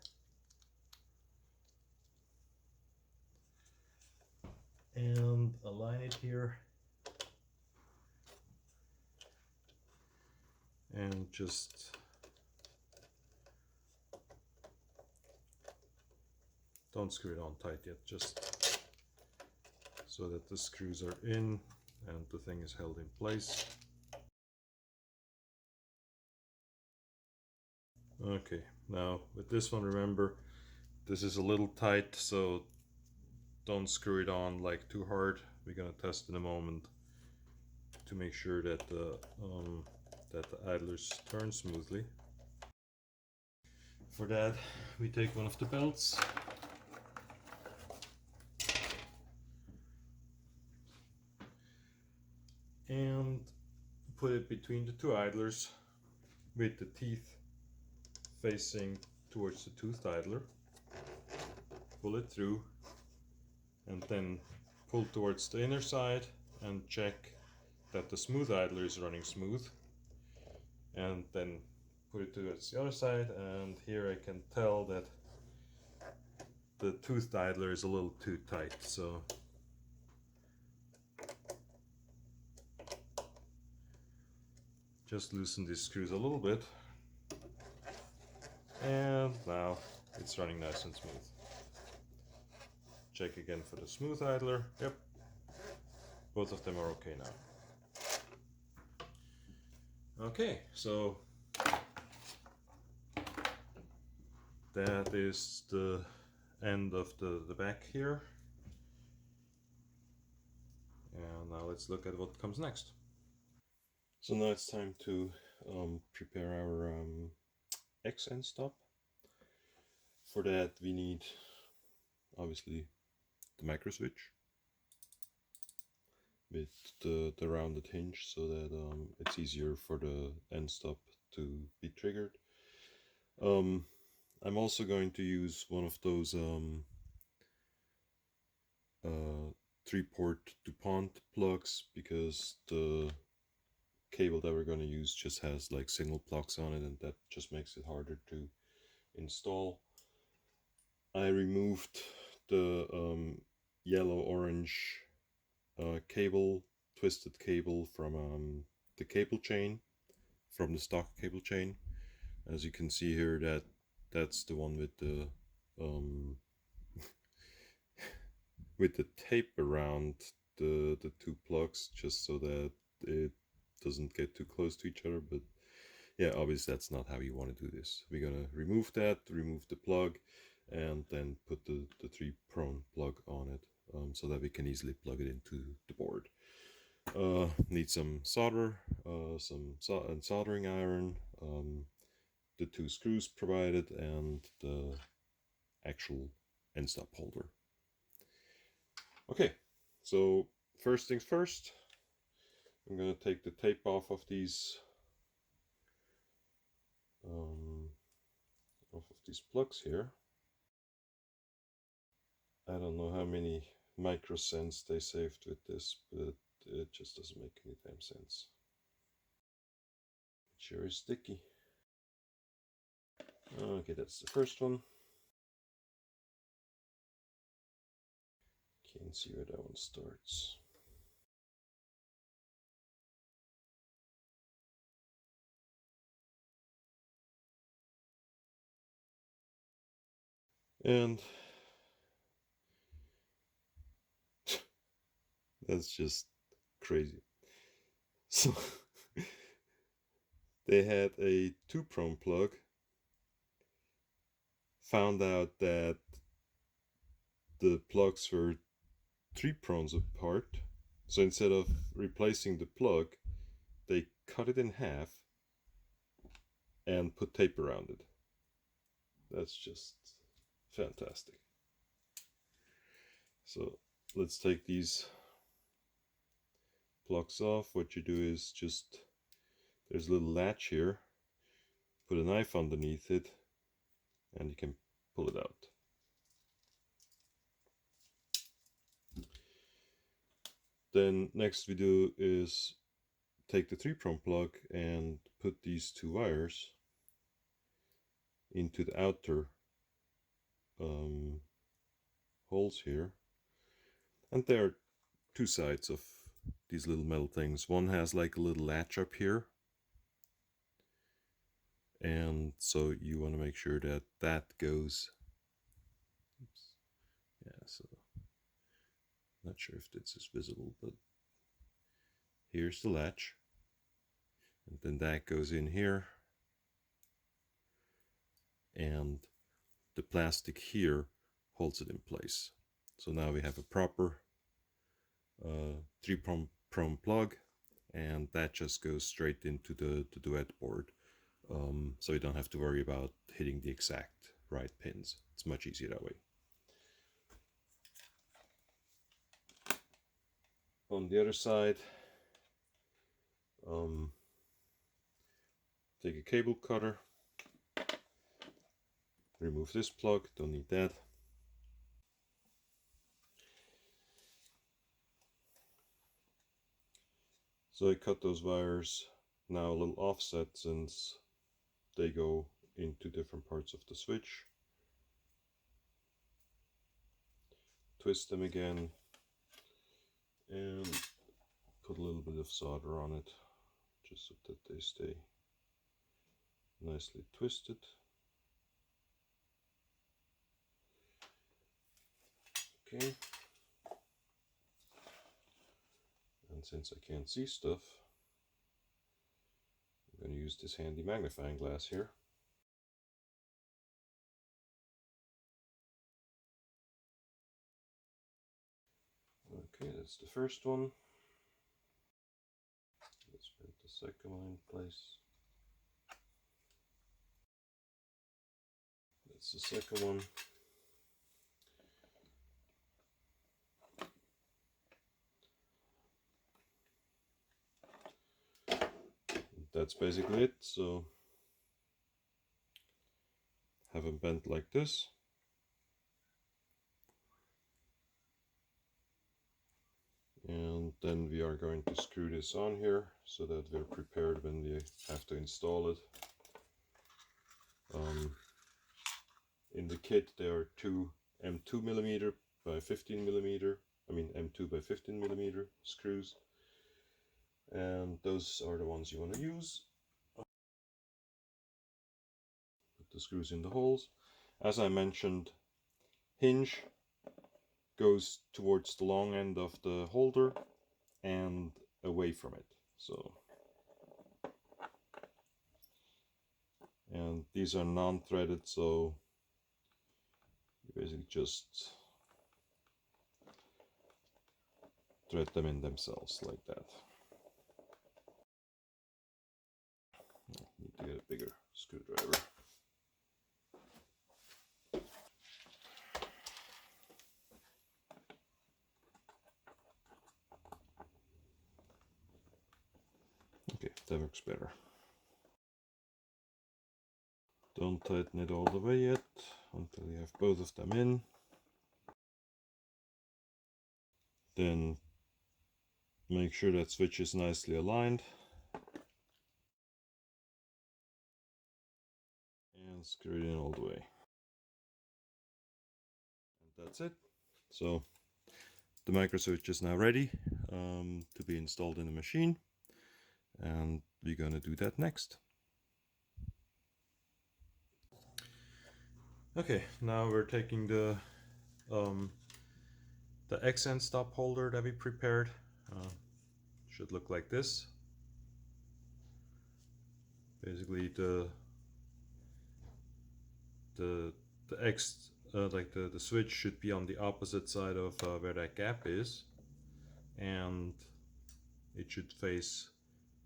And align it here. And just don't screw it on tight yet, just so that the screws are in and the thing is held in place. Okay, now with this one, remember, this is a little tight, so don't screw it on like too hard. We're gonna test in a moment to make sure that the idlers turn smoothly. For that, we take one of the belts and put it between the 2 idlers with the teeth facing towards the tooth idler. Pull it through and then pull towards the inner side and check that the smooth idler is running smooth, and then put it towards the other side, and here I can tell that the tooth idler is a little too tight, so just loosen these screws a little bit, and now it's running nice and smooth. Check again for the smooth idler. Yep, both of them are okay now. Okay, so that is the end of the back here. And now let's look at what comes next. So now it's time to prepare our Z Endstop. For that we need obviously the micro switch with the rounded hinge so that it's easier for the end stop to be triggered. I'm also going to use one of those 3-port DuPont plugs because the cable that we're going to use just has like single plugs on it, and that just makes it harder to install. I removed the yellow-orange cable, twisted cable from the cable chain, from the stock cable chain. As you can see here, that's the one with the with the tape around the two plugs, just so that it doesn't get too close to each other. But yeah, obviously that's not how you want to do this. We're gonna remove that, remove the plug, and then put the 3-prong plug on it, so that we can easily plug it into the board. Need some solder, some soldering iron, the 2 screws provided, and the actual end stop holder. Okay, so first things first, I'm gonna take the tape off of these plugs here. I don't know how many microcents they saved with this, but it just doesn't make any damn sense. It sure is sticky. Okay, that's the first one. Can't see where that one starts. And that's just crazy. So they had a 2-prong plug, found out that the plugs were 3 prongs apart, so instead of replacing the plug, they cut it in half and put tape around it. That's just fantastic. So let's take these plugs off. What you do is just, there's a little latch here, put a knife underneath it, and you can pull it out. Then next we do is take the 3-prong plug and put these 2 wires into the outer holes here. And there are 2 sides of these little metal things. One has like a little latch up here, and so you want to make sure that that goes. Oops. Yeah, so not sure if this is visible, but here's the latch, and then that goes in here, and the plastic here holds it in place. So now we have a proper 3-prong plug, and that just goes straight into the duet board. So you don't have to worry about hitting the exact right pins. It's much easier that way. On the other side, take a cable cutter, remove this plug, don't need that. So I cut those wires now a little offset since they go into different parts of the switch. Twist them again and put a little bit of solder on it just so that they stay nicely twisted. Okay. And since I can't see stuff, I'm going to use this handy magnifying glass here. Okay, that's the first one. Let's put the second one in place. That's the second one. That's basically it. So have them bent like this. And then we are going to screw this on here so that we're prepared when we have to install it. In the kit there are two M2mm by 15mm, M2 by 15mm screws, and those are the ones you want to use. Put the screws in the holes. As I mentioned, hinge goes towards the long end of the holder and away from it. So, and these are non-threaded, so you basically just thread them in themselves like that. I need to get a bigger screwdriver. Okay, that works better. Don't tighten it all the way yet until you have both of them in. Then make sure that switch is nicely aligned. And screw it in all the way. And that's it. So the micro switch is now ready to be installed in the machine. And we're going to do that next. Okay, now we're taking the Z Endstop holder that we prepared. Should look like this. Basically, the switch should be on the opposite side of where that gap is, and it should face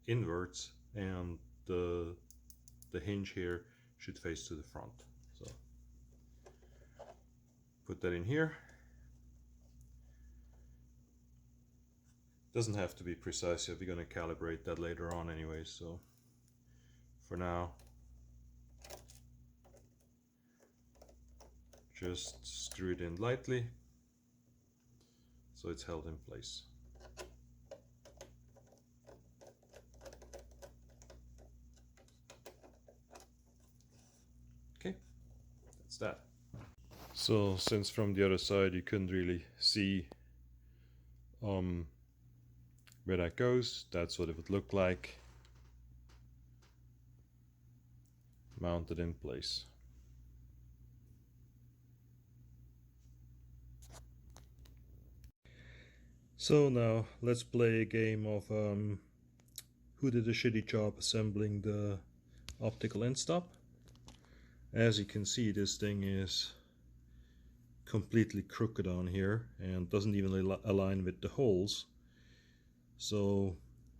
inwards, and the hinge here should face to the front. So put that in here. Doesn't have to be precise yet, we're going to calibrate that later on anyway, so for now just screw it in lightly so it's held in place. Okay, that's that. So since from the other side you couldn't really see where that goes, that's what it would look like mounted in place. So now let's play a game of who did a shitty job assembling the optical end stop. As you can see, this thing is completely crooked on here and doesn't even align with the holes. So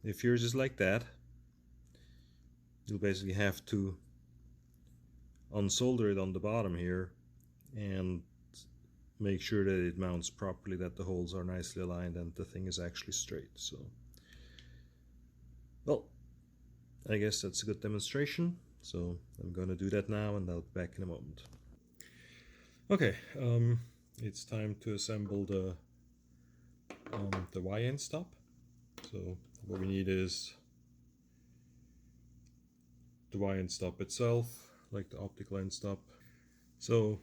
if yours is like that, you'll basically have to unsolder it on the bottom here and make sure that it mounts properly, that the holes are nicely aligned and the thing is actually straight. So, well, I guess that's a good demonstration. So I'm going to do that now and I'll be back in a moment. Okay, it's time to assemble the Y end stop. So what we need is the Y end stop itself, like the optical end stop. So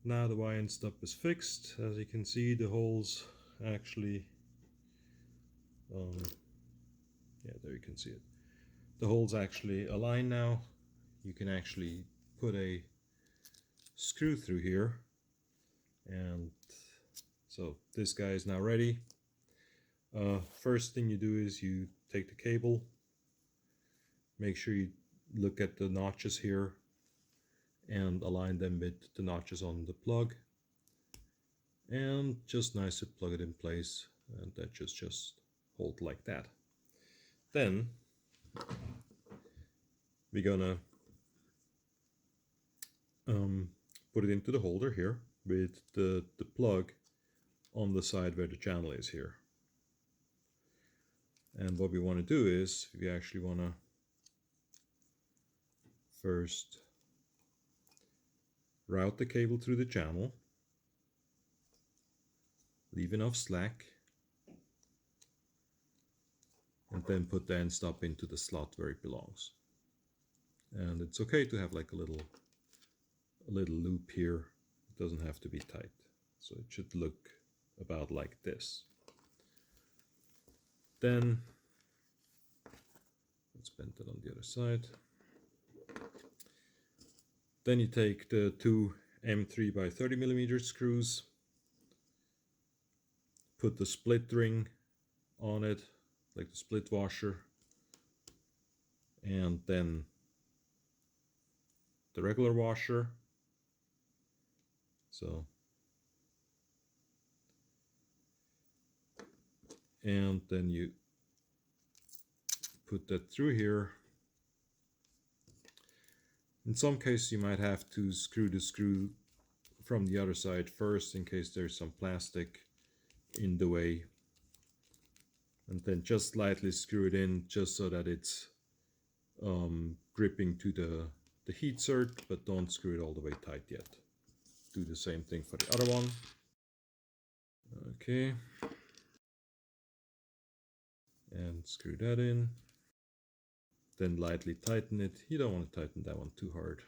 now the Y end stop is fixed. As you can see, the holes actually, yeah, there you can see it. The holes actually align now. You can actually put a screw through here, and so this guy is now ready. First thing you do is you take the cable make sure you look at the notches here and align them with the notches on the plug, and just nicely plug it in place, and that just hold like that. Then we're gonna put it into the holder here with the plug on the side where the channel is here. And what we want to do is we actually want to first route the cable through the channel, leave enough slack, and then put the end stop into the slot where it belongs. And it's okay to have like a little loop here. It doesn't have to be tight, so it should look about like this. Then let's bend that on the other side. Then you take the two M3 by 30mm screws, put the split ring on it, like the split washer, and then the regular washer. So, and then you put that through here. In some cases you might have to screw the screw from the other side first in case there's some plastic in the way, and then just slightly screw it in just so that it's gripping to the heatsert, but don't screw it all the way tight yet. Do the same thing for the other one. Okay, and screw that in, then lightly tighten it. You don't want to tighten that one too hard.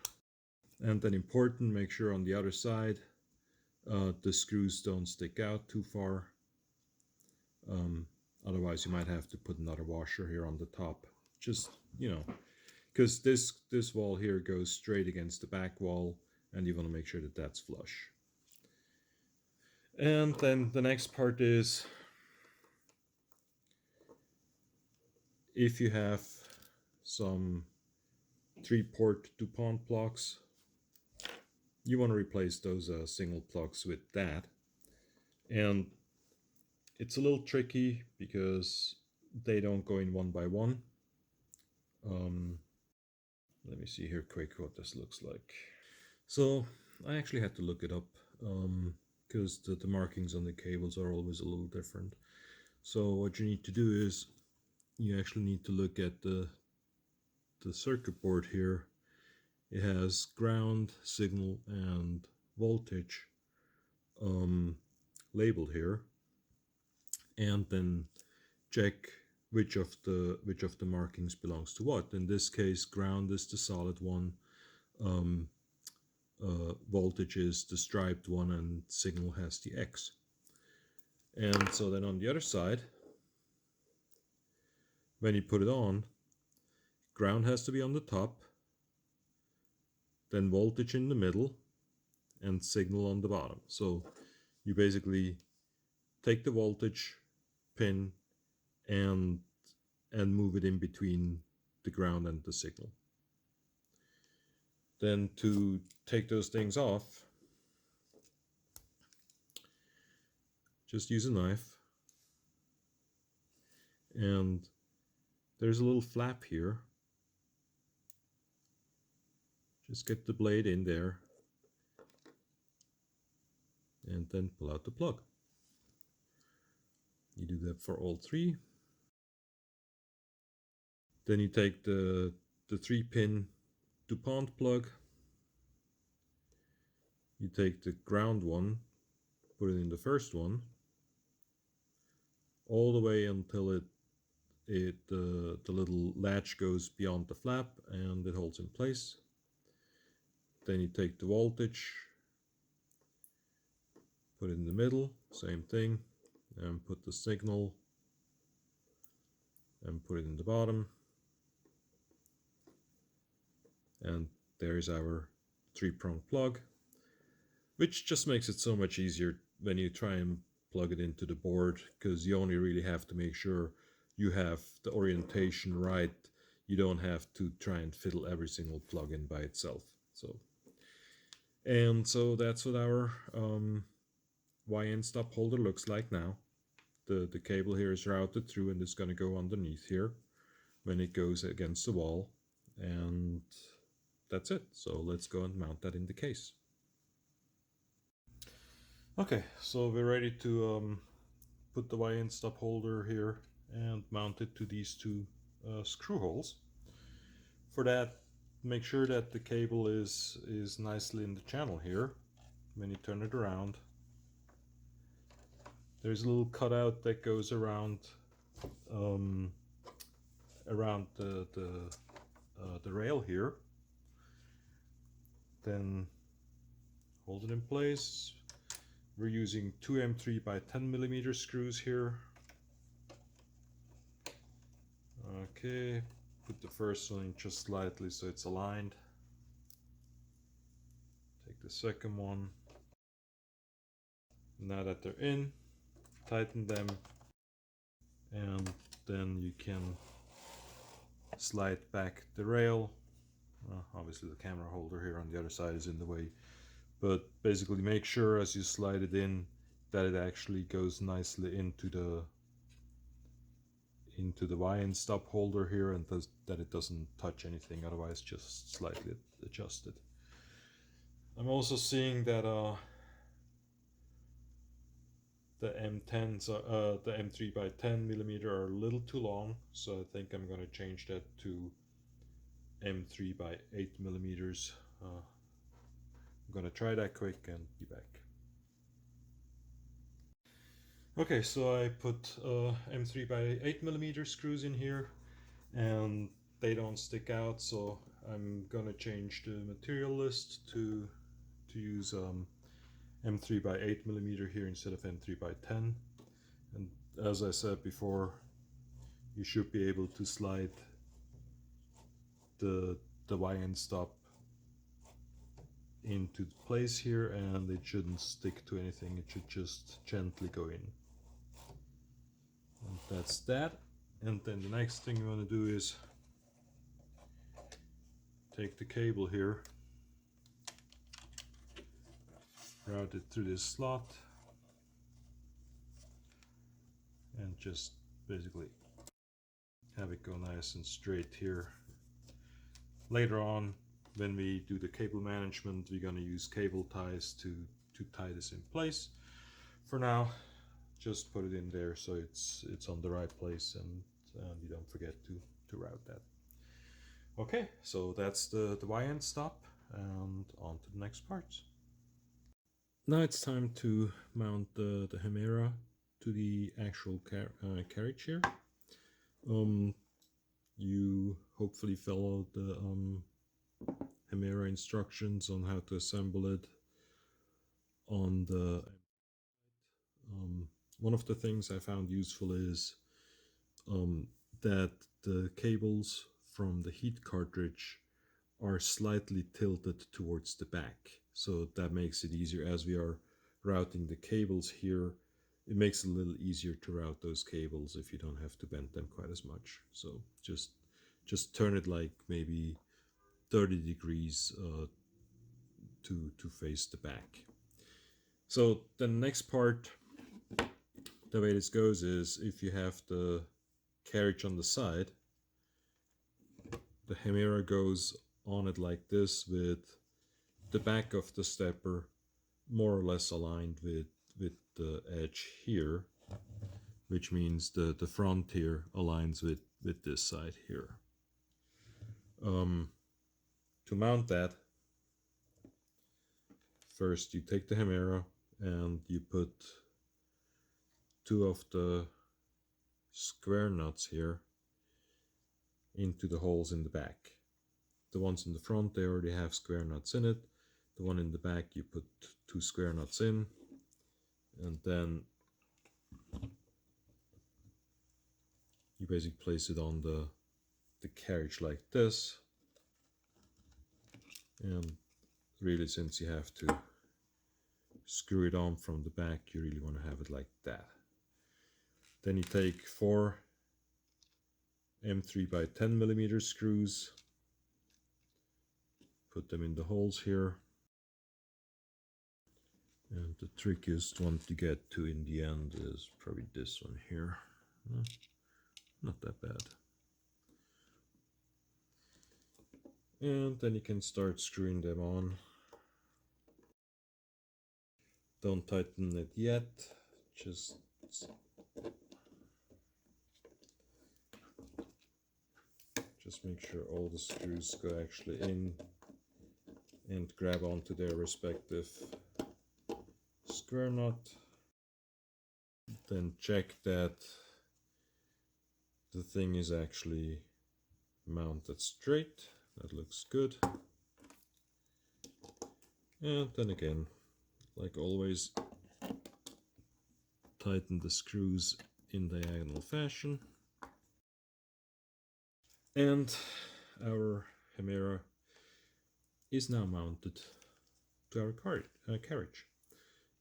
And then important, make sure on the other side the screws don't stick out too far. Otherwise you might have to put another washer here on the top, just, you know, because this wall here goes straight against the back wall, and you want to make sure that that's flush. And then the next part is, if you have some 3-port DuPont plugs, you want to replace those single plugs with that. And it's a little tricky because they don't go in one by one. Let me see here quick what this looks like. So I actually had to look it up because the markings on the cables are always a little different. So what you need to do is you actually need to look at the circuit board here. It has ground, signal, and voltage labeled here, and then check which of the markings belongs to what. In this case, ground is the solid one, voltage is the striped one, and signal has the X. And so then on the other side, when you put it on, ground has to be on the top, then voltage in the middle, and signal on the bottom. So you basically take the voltage pin and move it in between the ground and the signal. Then to take those things off, just use a knife, and there's a little flap here. Just get the blade in there and then pull out the plug. You do that for all three. Then you take the 3-pin DuPont plug. You take the ground one, put it in the first one, all the way until the little latch goes beyond the flap and it holds in place. Then you take the voltage, put it in the middle, same thing, and put the signal and put it in the bottom. And there's our 3-prong plug, which just makes it so much easier when you try and plug it into the board, because you only really have to make sure you have the orientation right. you don't have to try and fiddle every single plugin by itself. So that's what our Y Endstop holder looks like now. The cable here is routed through and it's going to go underneath here when it goes against the wall, and that's it. So let's go and mount that in the case. Okay, so we're ready to put the Y Endstop holder here and mount it to these two screw holes. For that, make sure that the cable is nicely in the channel here. When you turn it around, there's a little cutout that goes around the rail here. Then hold it in place. We're using two M3 by 10 millimeter screws here. Okay, put the first one in just slightly so it's aligned. Take the second one. Now that they're in, tighten them, and then you can slide back the rail. Obviously the camera holder here on the other side is in the way, but basically make sure as you slide it in that it actually goes nicely into the Y Endstop holder here, and that it doesn't touch anything, otherwise just slightly adjust it. I'm also seeing that the M10s, the M3 by 10 millimeter are a little too long, so I think I'm going to change that to M3 by 8 millimeters. I'm going to try that quick and be back. Okay, so I put M3 by 8 millimeter screws in here, and they don't stick out, so I'm gonna change the material list to use M3 by 8 millimeter here instead of M3 by 10. And as I said before, you should be able to slide the Y Endstop into place here, and it shouldn't stick to anything. It should just gently go in. And that's that. And then the next thing you want to do is take the cable here, route it through this slot, and just basically have it go nice and straight here. Later on, when we do the cable management, we're going to use cable ties to tie this in place. For now, just put it in there so it's on the right place, and you don't forget to route that. Okay, so that's the Y Endstop, and on to the next parts. Now it's time to mount the Hemera to the actual carriage here. You hopefully followed the Hemera instructions on how to assemble it on the one of the things I found useful is that the cables from the heat cartridge are slightly tilted towards the back, so that makes it easier as we are routing the cables here. It makes it a little easier to route those cables if you don't have to bend them quite as much. So just turn it like maybe 30 degrees to face the back. So the next part, the way this goes is if you have the carriage on the side, the Hemera goes on it like this with the back of the stepper more or less aligned with the edge here, which means the front here aligns with this side here. To mount that, first you take the Hemera and you put two of the square nuts here into the holes in the back. The ones in the front, they already have square nuts in it. The one in the back, you put two square nuts in, and then you basically place it on the carriage like this. And really, since you have to screw it on from the back, you really want to have it like that. Then you take 4 M3 by 10 millimeter screws. Put them in the holes here. And the trickiest one to get to in the end is probably this one here. Not that bad. And then you can start screwing them on. Don't tighten it yet, just make sure all the screws go actually in and grab onto their respective square nut. Then check that the thing is actually mounted straight. That looks good. And then again, like always, tighten the screws in diagonal fashion. And our Hemera is now mounted to our carriage.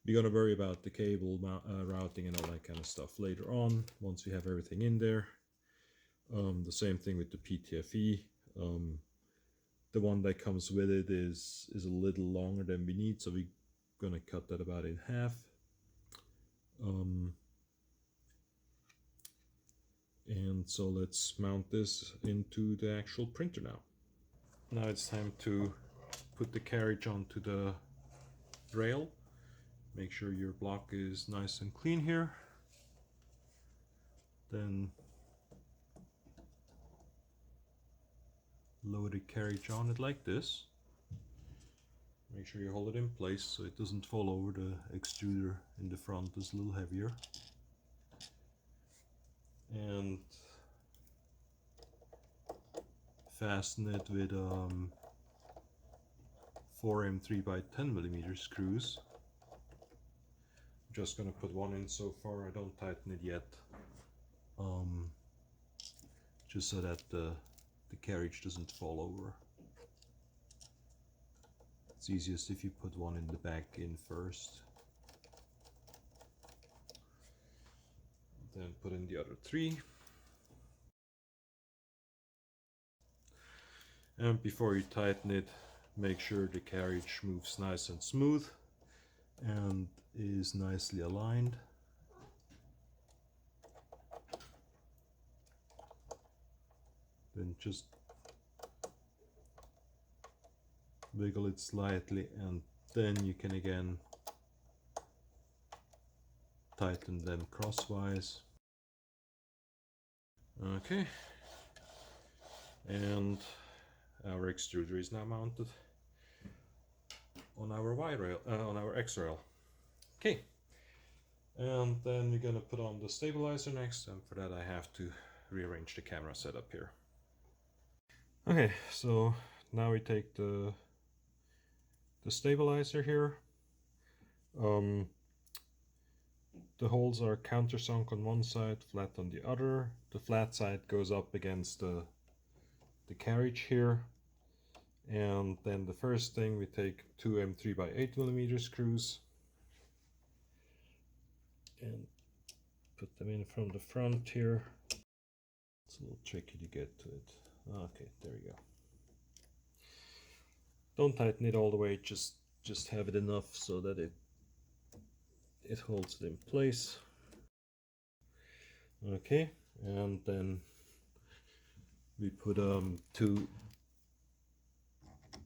We're gonna worry about the cable routing and all that kind of stuff later on, once we have everything in there. The same thing with the PTFE. The one that comes with it is a little longer than we need, so we're gonna cut that about in half. And so let's mount this into the actual printer now. Now it's time to put the carriage onto the rail. Make sure your block is nice and clean here. Then load the carriage on it like this. Make sure you hold it in place so it doesn't fall over. The extruder in the front is a little heavier. And fasten it with 4 M3 by 10 millimeter screws. I'm just gonna put one in so far. I don't tighten it yet, just so that the carriage doesn't fall over. It's easiest if you put one in the back in first, then put in the other 3. And before you tighten it, make sure the carriage moves nice and smooth and is nicely aligned. Then just wiggle it slightly, and then you can again tighten them crosswise. Okay, and our extruder is now mounted on our Y rail, on our X rail. Okay, and then we're gonna put on the stabilizer next, and for that I have to rearrange the camera setup here. Okay, so now we take the stabilizer here. The holes are countersunk on one side, flat on the other. The flat side goes up against the carriage here. And then the first thing, we take 2 M3 by 8 millimeter screws and put them in from the front here. It's a little tricky to get to it. Okay, there we go. Don't tighten it all the way, just have it enough so that it holds it in place. Okay, and then we put 2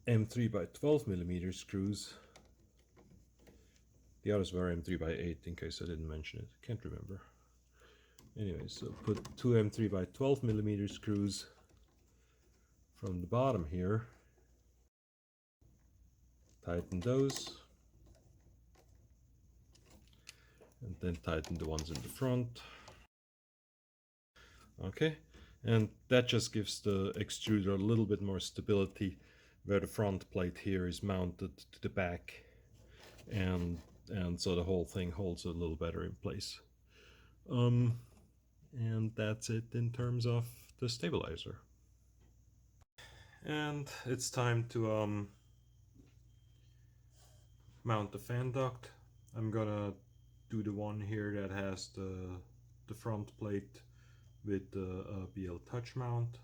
M3 by 12 millimeter screws. The others were M3 by 8 in case I didn't mention it. Can't remember. Anyway, so put 2 M3 by 12 millimeter screws from the bottom here. Tighten those. And then tighten the ones in the front. Okay, and that just gives the extruder a little bit more stability where the front plate here is mounted to the back, and so the whole thing holds a little better in place. And that's it in terms of the stabilizer. And it's time to mount the fan duct. I'm gonna do the one here that has the front plate with the BL touch mount.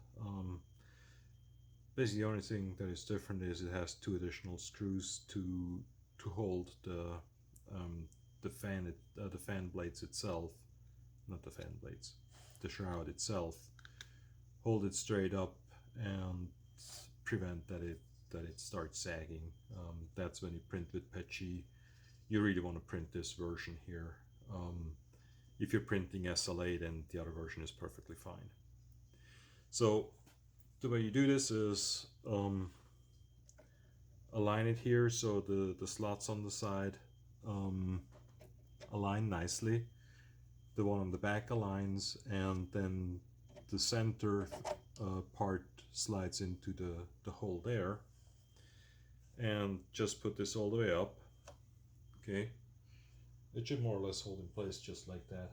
Basically the only thing that is different is it has 2 additional screws to hold the fan blades itself, not the fan blades, the shroud itself, hold it straight up and prevent that it starts sagging. That's when you print with PETG. You really want to print this version here. If you're printing SLA, then the other version is perfectly fine. So the way you do this is align it here so the slots on the side align nicely. The one on the back aligns, and then the center part slides into the hole there. And just put this all the way up. Okay, it should more or less hold in place just like that.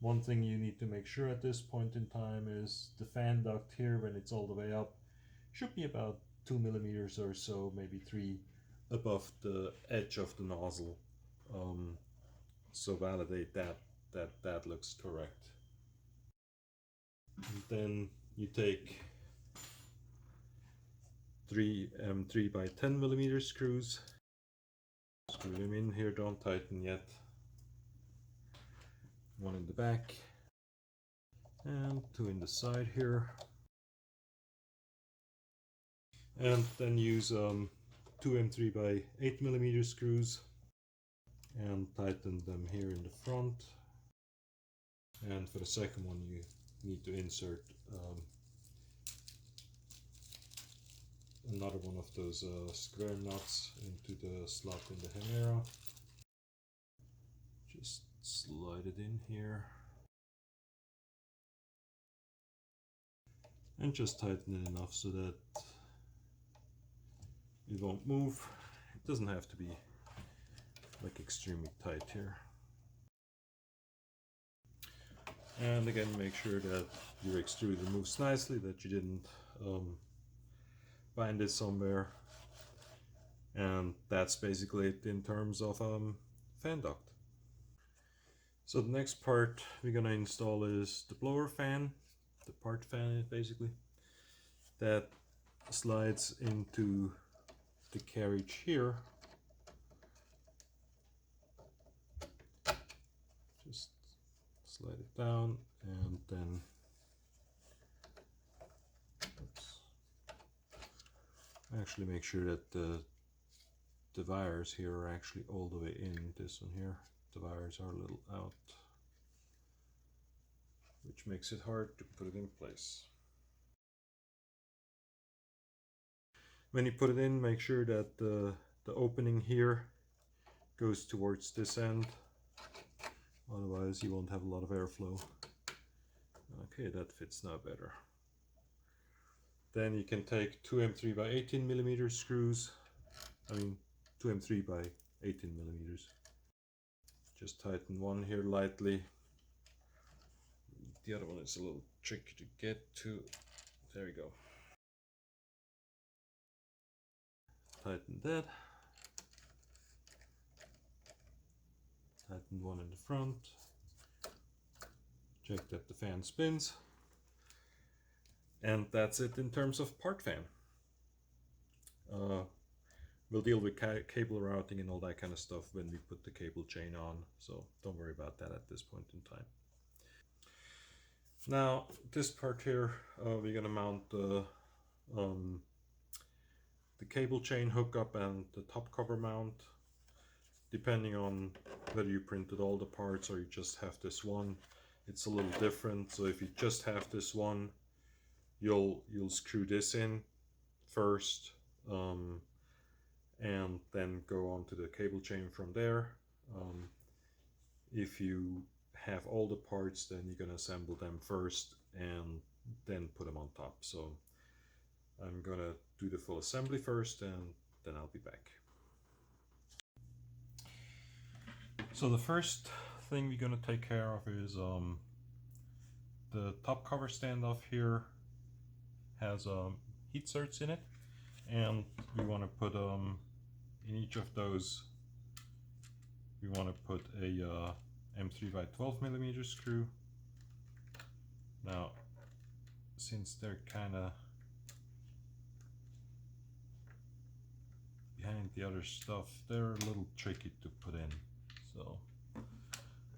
One thing you need to make sure at this point in time is the fan duct here, when it's all the way up, should be about 2 millimeters or so, maybe 3 above the edge of the nozzle. So validate that looks correct. And then you take 3 by 10 millimeter screws, screw them in here, don't tighten yet. One in the back and 2 in the side here, and then use 2 M3 by 8 millimeter screws and tighten them here in the front. And for the second one you need to insert another one of those square nuts into the slot in the Hemera. Just slide it in here and just tighten it enough so that it won't move. It doesn't have to be like extremely tight here. And again, make sure that your extruder moves nicely, that you didn't bind it somewhere. And that's basically it in terms of fan duct. So the next part we're gonna install is the blower fan, the part fan basically, that slides into the carriage here. Just slide it down and then actually make sure that the wires here are actually all the way in. This one here, the wires are a little out, which makes it hard to put it in place. When you put it in, make sure that the opening here goes towards this end, otherwise you won't have a lot of airflow. Okay, that fits now better. Then you can take 2 M3 by 18 millimeter screws, 2 M3 by 18 millimeters. Just tighten one here lightly. The other one is a little tricky to get to. There we go. Tighten that. Tighten one in the front. Check that the fan spins. And that's it in terms of part fan. We'll deal with cable routing and all that kind of stuff when we put the cable chain on, so don't worry about that at this point in time. Now this part here, we're gonna mount the cable chain hookup and the top cover mount, depending on whether you printed all the parts or you just have this one. It's a little different. So if you just have this one, you'll screw this in first, and then go on to the cable chain from there. If you have all the parts, then you're gonna assemble them first and then put them on top. So I'm gonna do the full assembly first and then I'll be back. So the first thing we're gonna take care of is the top cover standoff here has heatserts in it, and we want to put in each of those we want to put a M3 by 12 millimeter screw Now, since they're kind of behind the other stuff, they're a little tricky to put in. So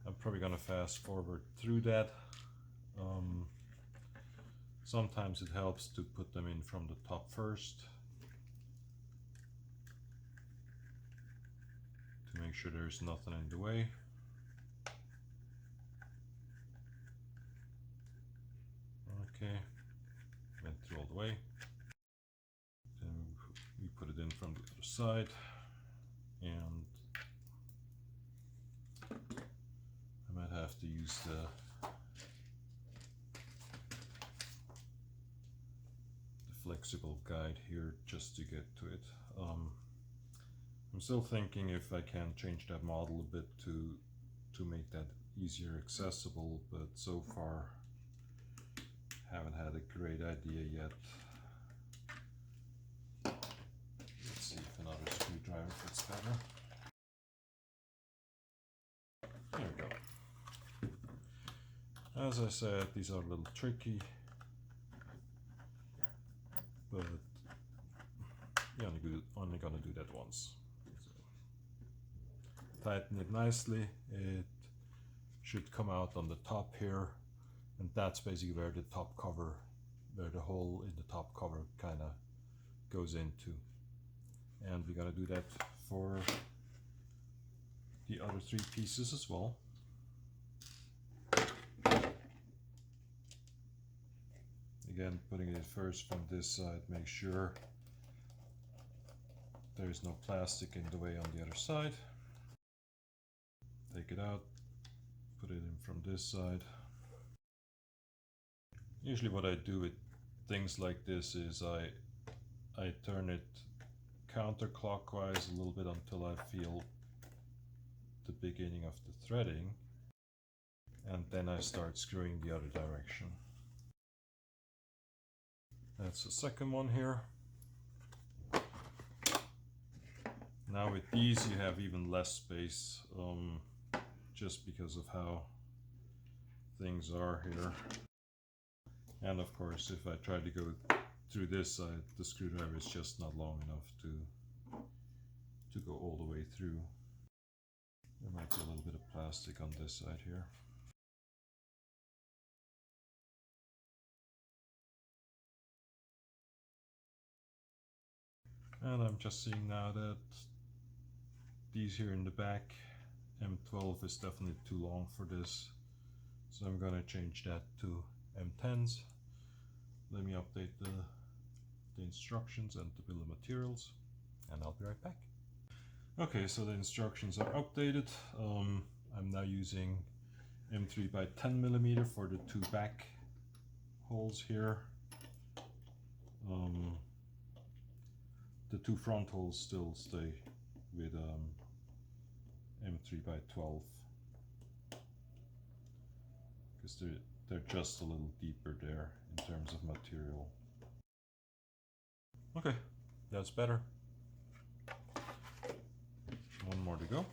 I'm probably gonna fast forward through that. Sometimes it helps to put them in from the top first to make sure there's nothing in the way. Okay, went through all the way. Then we put it in from the other side, and I might have to use the flexible guide here just to get to it. I'm still thinking if I can change that model a bit to make that easier accessible, but so far haven't had a great idea yet. Let's see if another screwdriver fits better. There we go. As I said, these are a little tricky, but you're only gonna do that once. So, tighten it nicely. It should come out on the top here, and that's basically where the top cover, where the hole in the top cover kind of goes into. And we're gonna do that for the other three pieces as well. Again, putting it first from this side, make sure there's no plastic in the way on the other side. Take it out, put it in from this side. Usually what I do with things like this is I turn it counterclockwise a little bit until I feel the beginning of the threading, and then I start screwing the other direction. That's the second one here. Now with these you have even less space, just because of how things are here. And of course, if I try to go through this side, the screwdriver is just not long enough to go all the way through. There might be a little bit of plastic on this side here. And I'm just seeing now that these here in the back, M12 is definitely too long for this. So I'm gonna change that to M10s. Let me update the instructions and the bill of materials, and I'll be right back. Okay, so the instructions are updated. I'm now using M3 by 10 millimeter for the two back holes here. The two front holes still stay with M3 by 12 because they're just a little deeper there in terms of material. Okay, that's better. One more to go.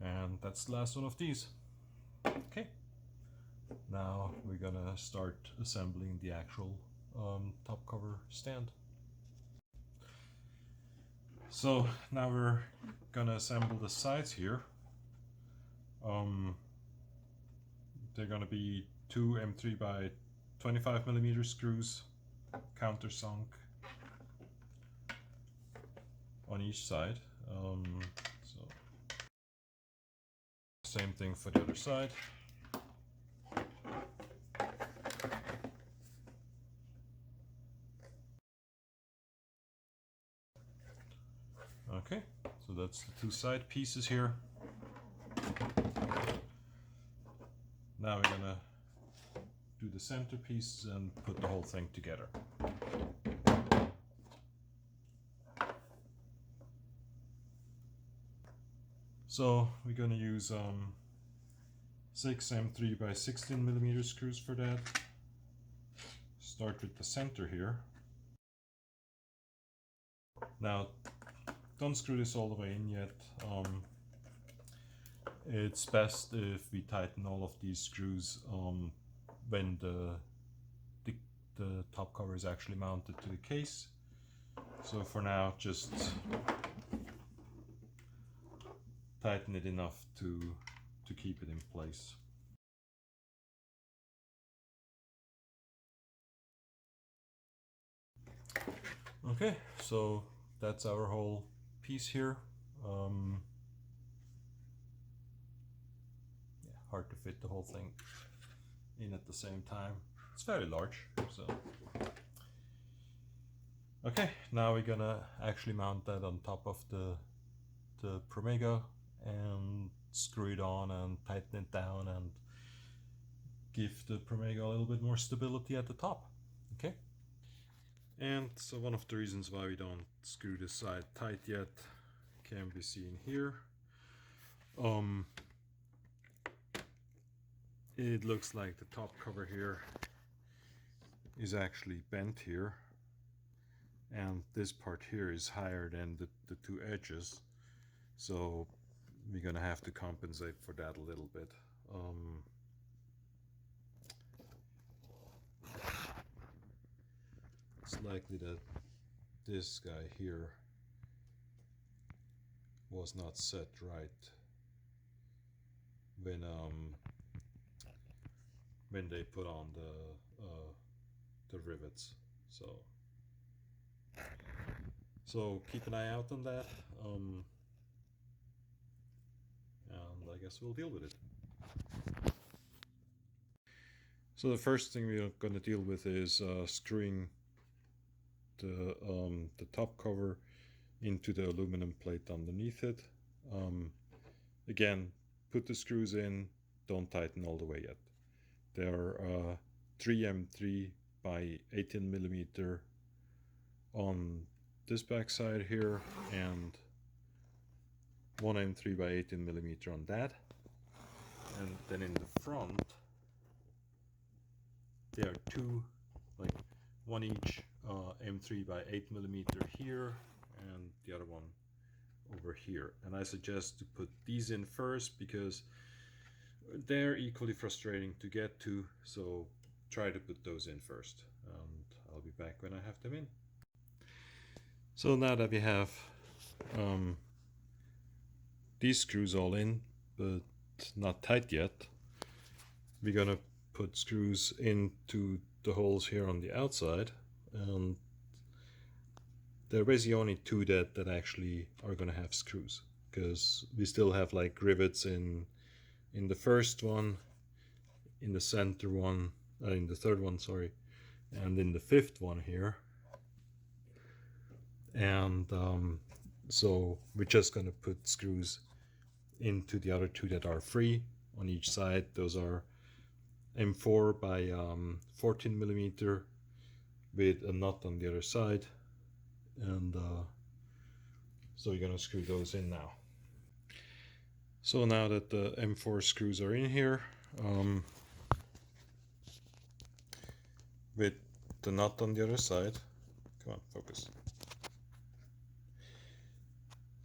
And that's the last one of these. Okay, now we're gonna start assembling the actual top cover stand. So now we're gonna assemble the sides here. They're gonna be two M3 by 25 millimeter screws, countersunk on each side. So same thing for the other side. Okay, so that's the two side pieces here. Now we're gonna do the center piece and put the whole thing together. So we're gonna use 6 M3 by 16 millimeter screws for that. Start with the center here. Now, don't screw this all the way in yet. It's best if we tighten all of these screws when the top cover is actually mounted to the case. So for now, just tighten it enough to keep it in place. Okay, so that's our whole piece here. Yeah, hard to fit the whole thing in at the same time. It's very large, so. Okay, now we're gonna actually mount that on top of the ProMega and screw it on and tighten it down and give the ProMega a little bit more stability at the top. Okay. And so one of the reasons why we don't screw this side tight yet can be seen here. It looks like the top cover here is actually bent here, and this part here is higher than the two edges, so we're gonna have to compensate for that a little bit. It's likely that this guy here was not set right when they put on the rivets, so keep an eye out on that, and I guess we'll deal with it. So the first thing we're going to deal with is screwing the top cover into the aluminum plate underneath it. Again, put the screws in, don't tighten all the way yet. They're 3M3 by 18 millimeter on this back side here, and 1M3 by 18 millimeter on that. And then in the front, there are two, like one each, M3 by 8 millimeter here, and the other one over here. And I suggest to put these in first because they're equally frustrating to get to, so try to put those in first, and I'll be back when I have them in. So now that we have these screws all in, but not tight yet, we're gonna put screws into the holes here on the outside, and there are basically only two that actually are gonna have screws, because we still have like rivets in the first one, in the center one, in the third one, sorry, and in the fifth one here. And so we're just going to put screws into the other two that are free on each side. Those are M4 by 14 millimeter with a nut on the other side, and so we're going to screw those in now. So now that the M4 screws are in here, with the nut on the other side, come on, focus.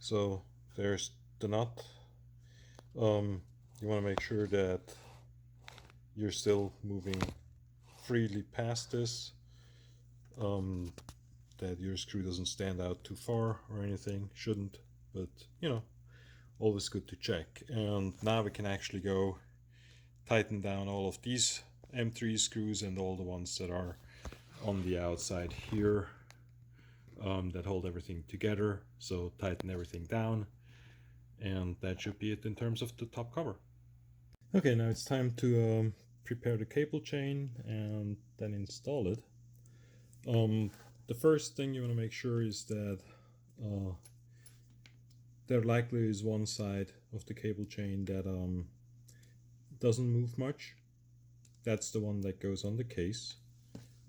So there's the nut. You want to make sure that you're still moving freely past this, that your screw doesn't stand out too far or anything. Shouldn't, but you know, always good to check. And now we can actually go tighten down all of these M3 screws and all the ones that are on the outside here, that hold everything together. So tighten everything down, and that should be it in terms of the top cover. Okay, now it's time to prepare the cable chain and then install it. The first thing you want to make sure is that there likely is one side of the cable chain that doesn't move much. That's the one that goes on the case,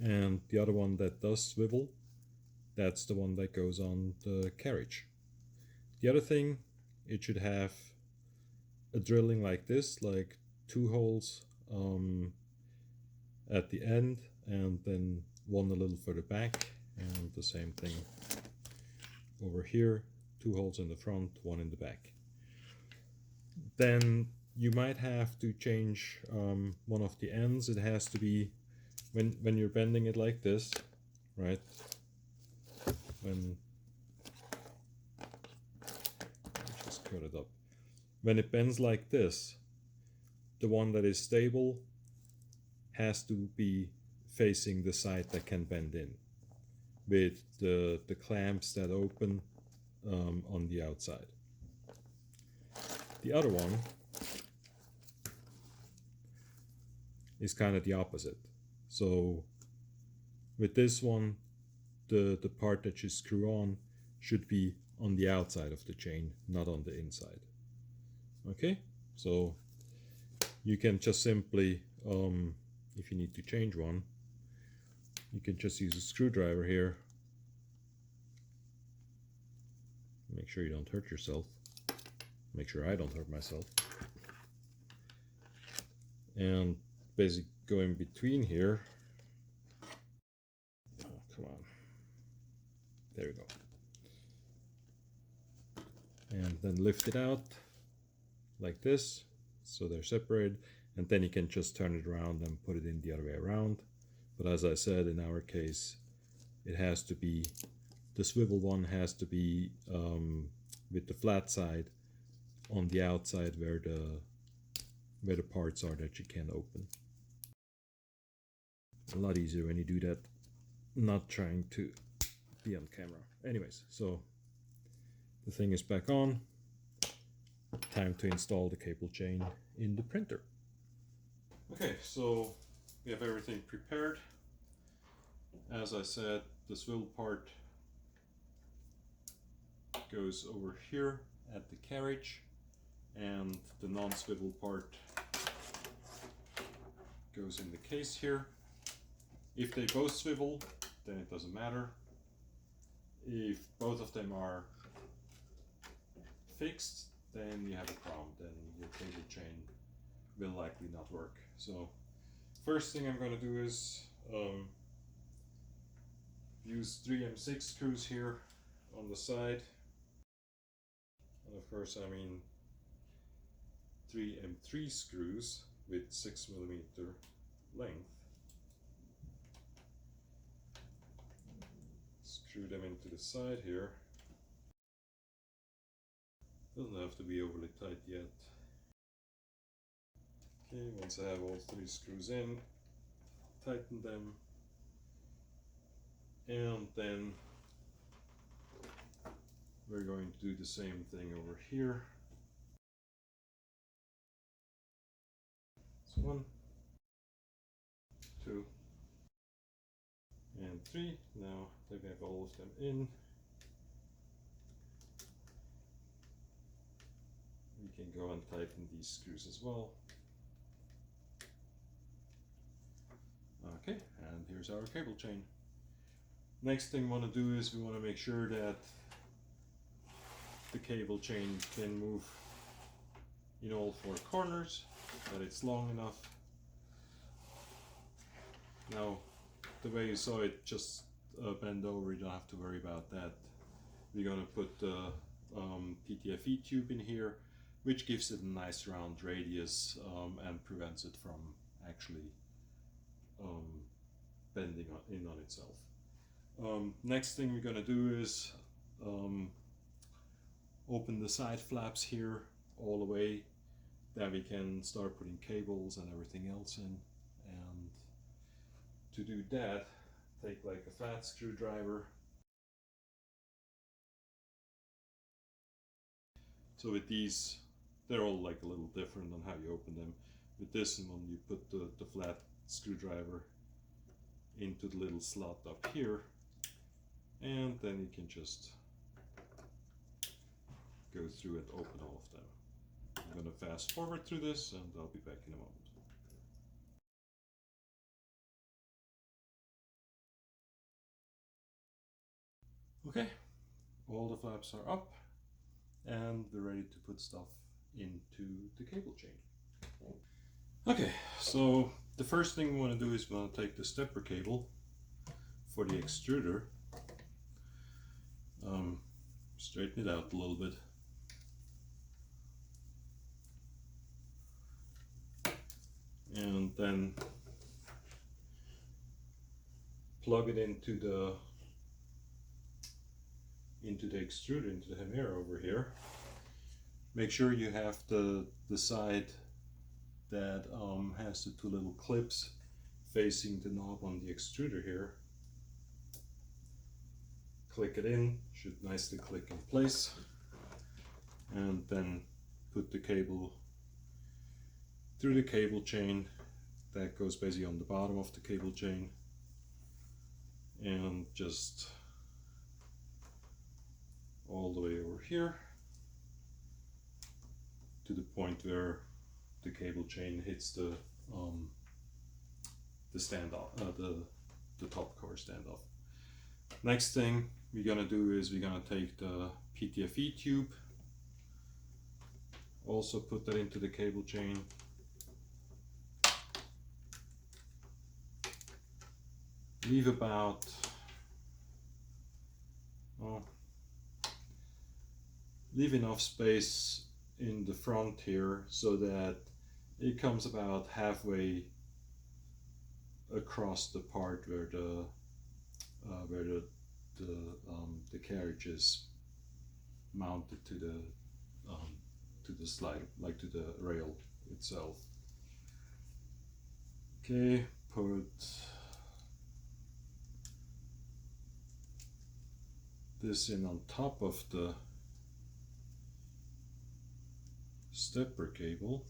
and the other one that does swivel, that's the one that goes on the carriage. The other thing, it should have a drilling like this, like 2 holes at the end, and then one a little further back, and the same thing over here, 2 holes in the front, 1 in the back. Then you might have to change one of the ends. It has to be, when you're bending it like this, right? Just cut it up. When it bends like this, the one that is stable has to be facing the side that can bend in, with the clamps that open on the outside. The other one is kind of the opposite. So with this one, the part that you screw on should be on the outside of the chain, not on the inside. Okay, so you can just simply, if you need to change one, you can just use a screwdriver here. Make sure you don't hurt yourself. Make sure I don't hurt myself. And basically go in between here. Oh, come on. There we go. And then lift it out like this, so they're separated, and then you can just turn it around and put it in the other way around. But as I said, in our case, it has to be, the swivel one has to be with the flat side on the outside where the parts are that you can open. A lot easier when you do that, not trying to be on camera. Anyways, so the thing is back on. Time to install the cable chain in the printer. Okay, so we have everything prepared. As I said, the swivel part goes over here at the carriage, and the non-swivel part goes in the case here. If they both swivel, then it doesn't matter. If both of them are fixed, then you have a problem. Then your cable chain will likely not work. So first thing I'm going to do is use 3M6 screws here on the side. And of course, I mean 3M3 screws with 6mm length. Screw them into the side here. Doesn't have to be overly tight yet. Okay, once I have all 3 screws in, tighten them, and then we're going to do the same thing over here. So 1, 2, and 3. Now that we have all of them in, we can go and tighten these screws as well. Okay, and here's our cable chain. Next thing we want to do is we want to make sure that the cable chain can move in all 4 corners, that it's long enough. Now, the way you saw it just bend over, you don't have to worry about that. We're going to put the PTFE tube in here, which gives it a nice round radius and prevents it from actually bending in on itself. Next thing we're going to do is open the side flaps here all the way, that we can start putting cables and everything else in. And to do that, take like a flat screwdriver. So with these, they're all like a little different on how you open them. With this one, you put the flat screwdriver into the little slot up here, and then you can just go through and open all of them. I'm going to fast forward through this, and I'll be back in a moment. Okay, all the flaps are up, and we're ready to put stuff into the cable chain. Okay, so the first thing we want to do is we want to take the stepper cable for the extruder. straighten it out a little bit. And then plug it into the extruder, into the Hemera over here. Make sure you have the side that has the two little clips facing the knob on the extruder here. Click it in, should nicely click in place, and then put the cable through the cable chain that goes basically on the bottom of the cable chain, and just all the way over here to the point where the cable chain hits the standoff, the top cover standoff. Next thing we're gonna do is we're gonna take the PTFE tube, also put that into the cable chain, leave about leave enough space in the front here so that it comes about halfway across the part where the carriage is mounted to the slide, like to the rail itself. Okay, put this in on top of the stepper cable.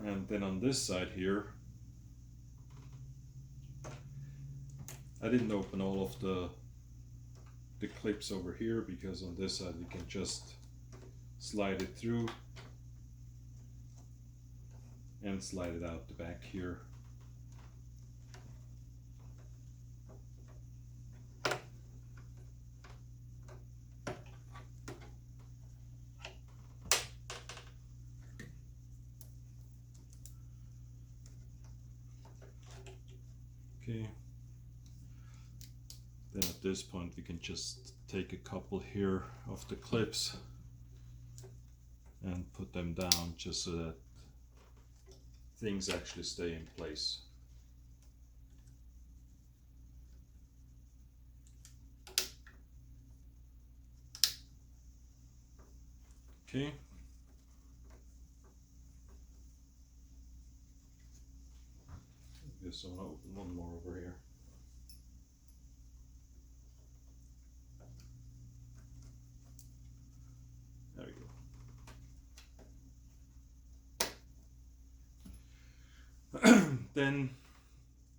And then on this side here, I didn't open all of the clips over here because on this side we can just slide it through and slide it out the back here. Okay, then at this point we can just take a couple here of the clips and put them down just so that things actually stay in place. Okay. Guess I'll open one more over here. There we go. Then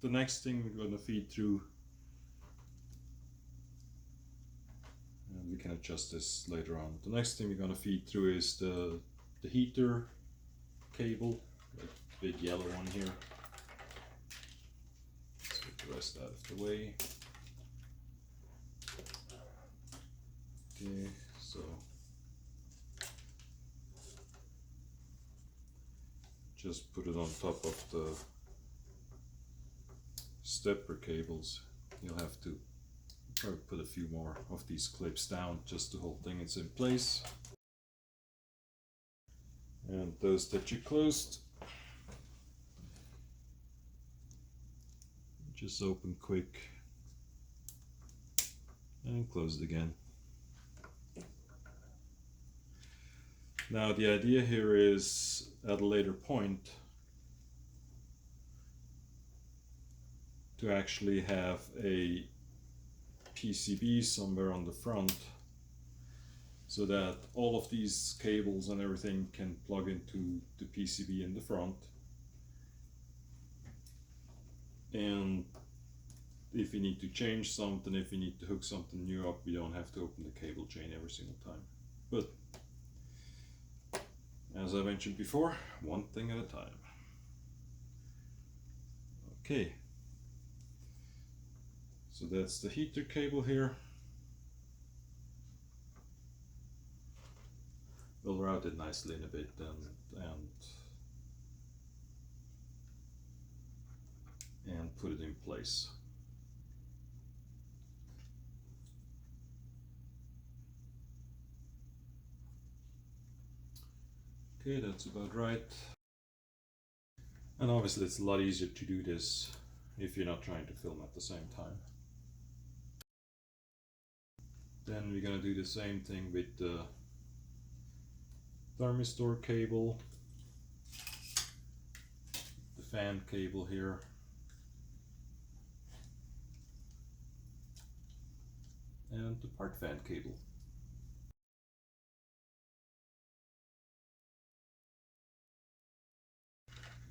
the next thing we're going to feed through, and we can adjust this later on. The next thing we're going to feed through is the heater cable, like big yellow one here. Let's get the rest out of the way. Okay, so just put it on top of the stepper cables. You'll have to probably put a few more of these clips down just to hold things in place. And those that you closed, just open quick and close it again. Now the idea here is at a later point to actually have a PCB somewhere on the front so that all of these cables and everything can plug into the PCB in the front. And if you need to change something, if you need to hook something new up, you don't have to open the cable chain every single time. But as I mentioned before, one thing at a time. Okay, so that's the heater cable here. We'll route it nicely in a bit and and put it in place. Okay, that's about right. And obviously it's a lot easier to do this if you're not trying to film at the same time. Then we're gonna do the same thing with the Thermistor cable, the fan cable here, and the part fan cable.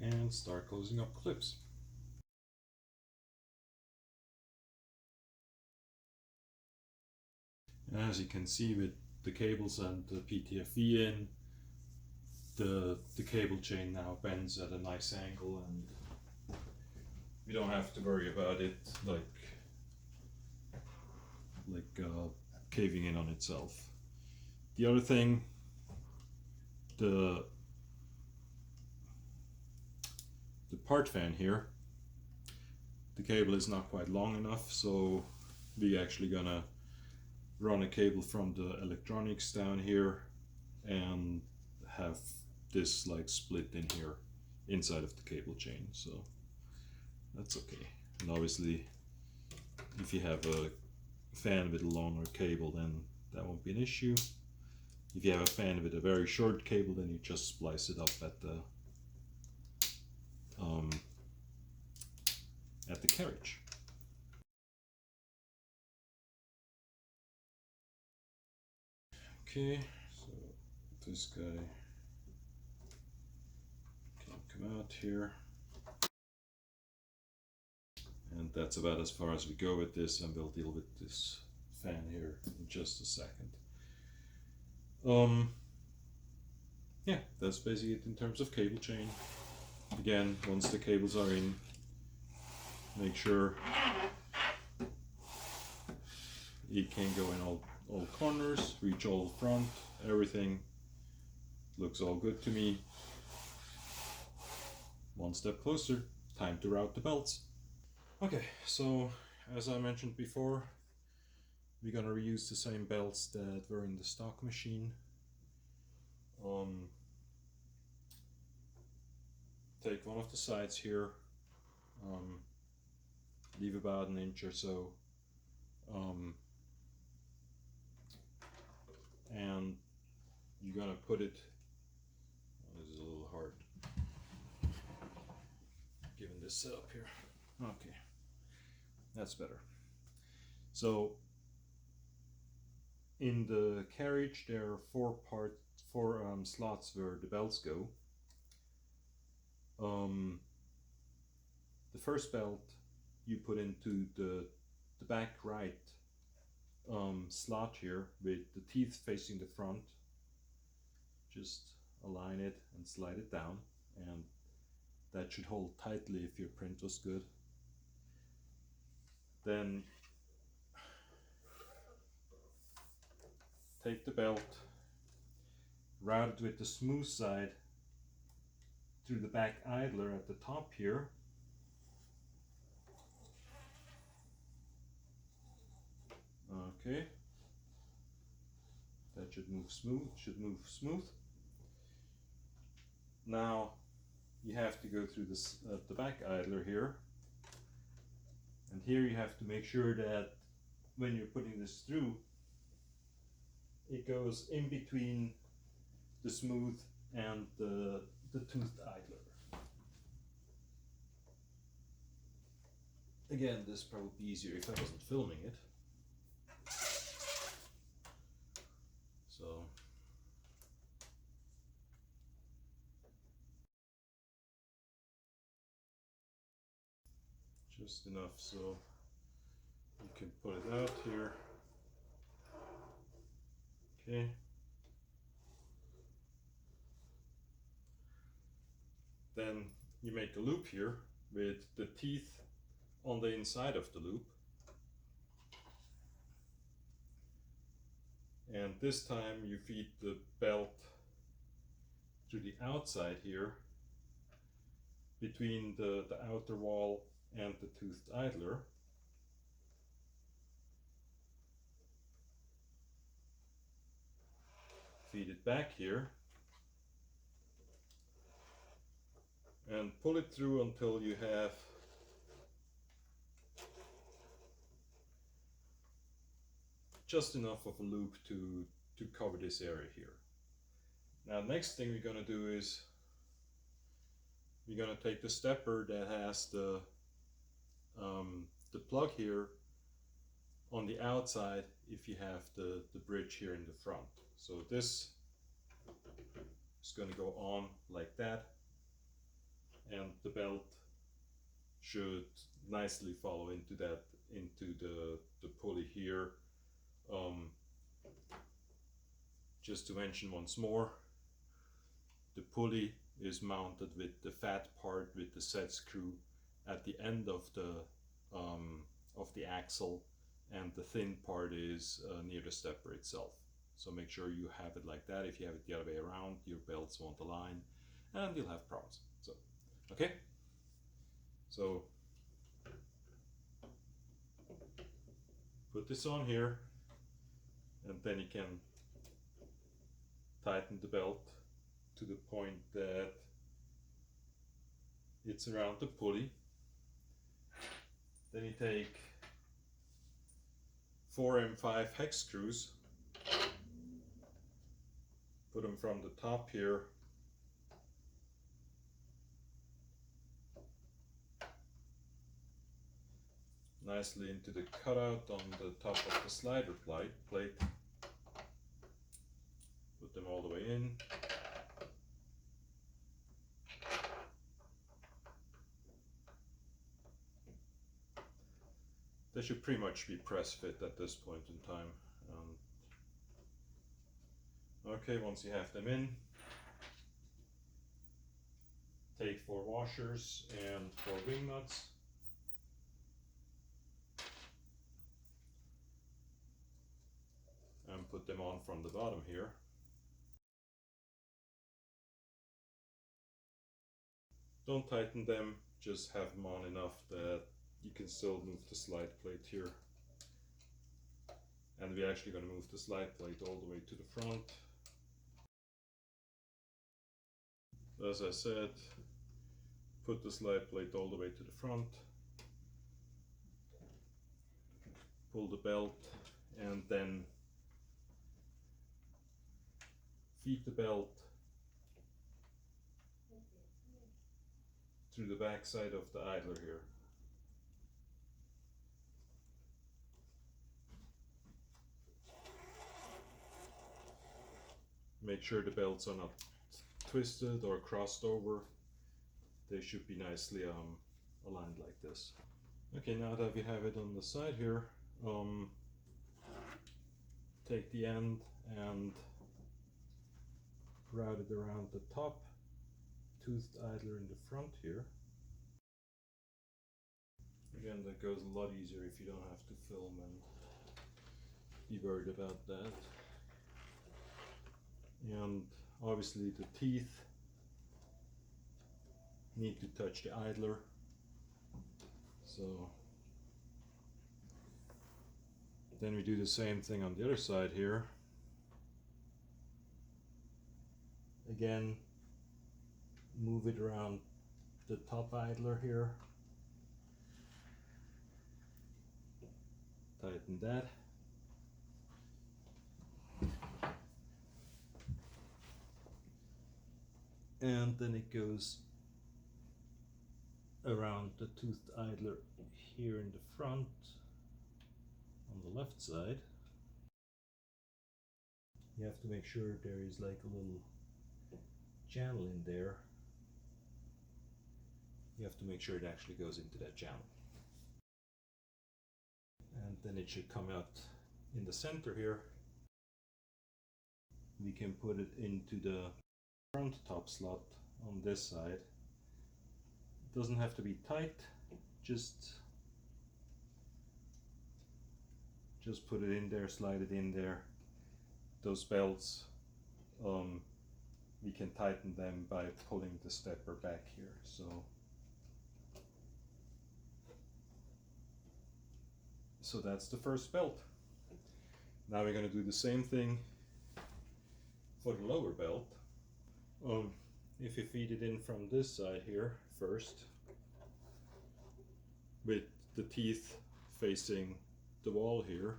And start closing up clips. And as you can see with the cables and the PTFE in, the cable chain now bends at a nice angle, and we don't have to worry about it like caving in on itself. The other thing, the part fan here, the cable is not quite long enough, so we're actually gonna run a cable from the electronics down here and have this like split in here inside of the cable chain, so that's okay. And obviously if you have a fan with a longer cable, then that won't be an issue. If you have a fan with a very short cable, then you just splice it up at the carriage. Okay, so this guy can come out here, and that's about as far as we go with this, and we'll deal with this fan here in just a second. Yeah, that's basically it in terms of cable chain. Again, once the cables are in, make sure it can go in all corners, reach all front, everything looks all good to me. One step closer, time to route the belts. Okay, so as I mentioned before, we're gonna reuse the same belts that were in the stock machine. Take one of the sides here, leave about an inch or so, and you're gonna put it, this is a little hard given this setup here. Okay, that's better. So in the carriage there are four slots where the belts go. The first belt you put into the back right slot here with the teeth facing the front. Just align it and slide it down, and that should hold tightly if your print was good. Then take the belt, route it with the smooth side through the back idler at the top here. Okay, that should move smooth. Now you have to go through this the back idler here, and here you have to make sure that when you're putting this through, it goes in between the smooth and the toothed idler. Again, this would probably be easier if I wasn't filming it. So just enough so you can put it out here. Okay. Then you make a loop here with the teeth on the inside of the loop. And this time you feed the belt to the outside here between the outer wall and the toothed idler. Feed it back here and pull it through until you have just enough of a loop to cover this area here. Now next thing we're going to do is we're going to take the stepper that has the plug here on the outside if you have the bridge here in the front. So this is going to go on like that, and the belt should nicely follow into that, into the pulley here. Just to mention once more, the pulley is mounted with the fat part with the set screw at the end of the axle, and the thin part is near the stepper itself. So make sure you have it like that. If you have it the other way around, your belts won't align and you'll have problems. So, okay. So put this on here, and then you can tighten the belt to the point that it's around the pulley. Then you take 4 M5 hex screws, put them from the top here nicely into the cutout on the top of the slider plate. Put them all the way in. They should pretty much be press fit at this point in time. Okay, once you have them in, take 4 washers and 4 wing nuts. And put them on from the bottom here. Don't tighten them, just have them on enough that you can still move the slide plate here. And we're actually going to move the slide plate all the way to the front. As I said, put the slide plate all the way to the front. Pull the belt and then feed the belt through the back side of the idler here. Make sure the belts are not twisted or crossed over. They should be nicely aligned like this. Okay, now that we have it on the side here, take the end and route it around the top toothed idler in the front here. Again, that goes a lot easier if you don't have to film and be worried about that. And obviously the teeth need to touch the idler, so then we do the same thing on the other side here. Again, move it around the top idler here, tighten that. And then it goes around the toothed idler here in the front on the left side. You have to make sure there is like a little channel in there. You have to make sure it actually goes into that channel. And then it should come out in the center here. We can put it into the front top slot on this side. It doesn't have to be tight, just put it in there, slide it in there. Those belts, we can tighten them by pulling the stepper back here. So So that's the first belt. Now we're going to do the same thing for the lower belt. If you feed it in from this side here first, with the teeth facing the wall here,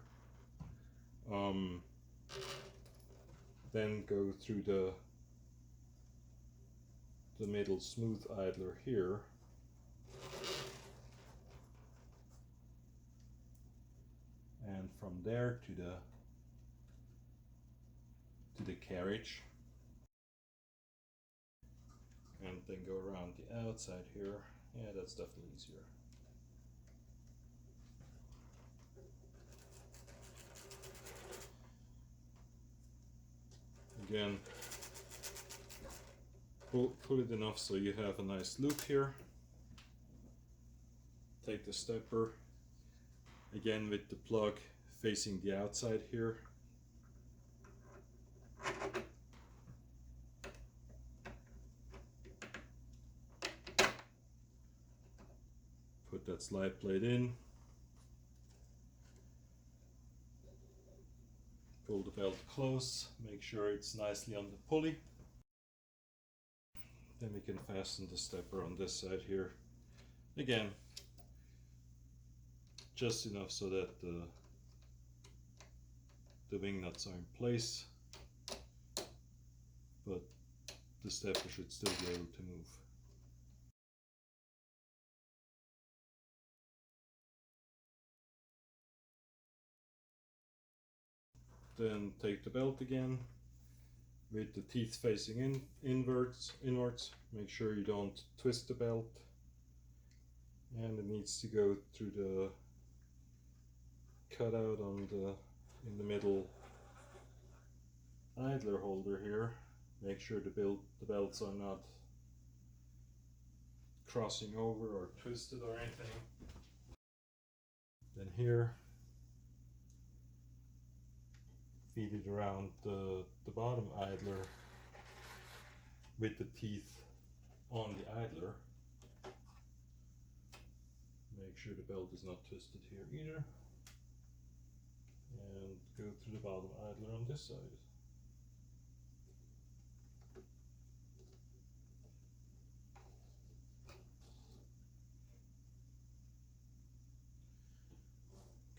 then go through the middle smooth idler here, and from there to the carriage, and then go around the outside here. Yeah, that's definitely easier. Again, pull it enough so you have a nice loop here. Take the stepper, again with the plug facing the outside here. Put that slide plate in. Pull the belt close, make sure it's nicely on the pulley. Then we can fasten the stepper on this side here. Again, just enough so that the wing nuts are in place, but the stepper should still be able to move. Then take the belt again with the teeth facing inwards. Make sure you don't twist the belt, and it needs to go through the cutout in the middle idler holder here. Make sure the belts are not crossing over or twisted or anything. Then here, feed it around the bottom idler with the teeth on the idler. Make sure the belt is not twisted here either. And go through the bottom idler on this side.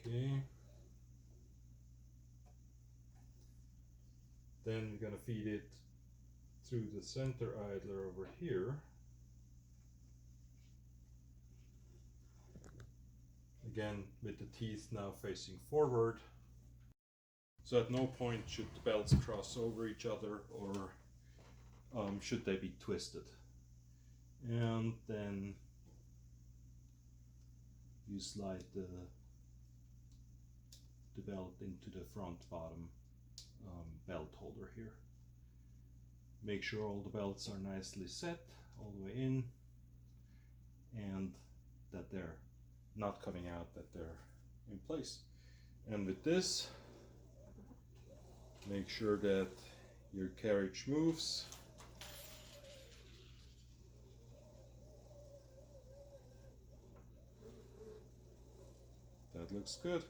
Okay. Then we're going to feed it through the center idler over here. Again, with the teeth now facing forward. So at no point should the belts cross over each other, or should they be twisted. And then you slide the belt into the front bottom belt holder here. Make sure all the belts are nicely set all the way in, and that they're not coming out, that they're in place. And with this, make sure that your carriage moves. That looks good.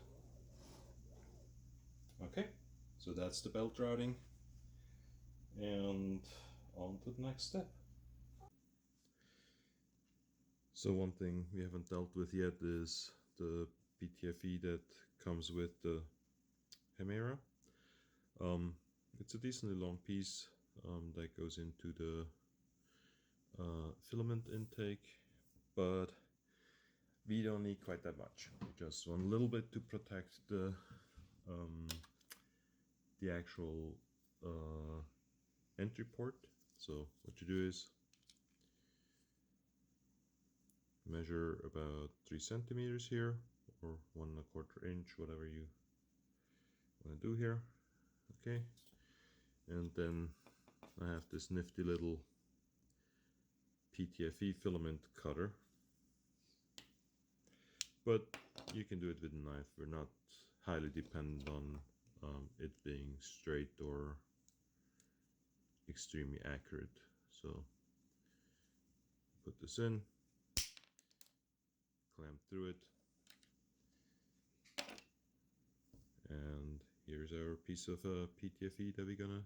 Okay, so that's the belt routing, and on to the next step. So one thing we haven't dealt with yet is the PTFE that comes with the Hemera. It's a decently long piece that goes into the filament intake, but we don't need quite that much. We just want a little bit to protect the actual entry port. So what you do is measure about 3 centimeters here, or 1 1/4 inch, whatever you want to do here. Okay, and then I have this nifty little PTFE filament cutter, but you can do it with a knife. We're not highly dependent on it being straight or extremely accurate. So put this in, clamp through it, And here's our piece of PTFE that we're gonna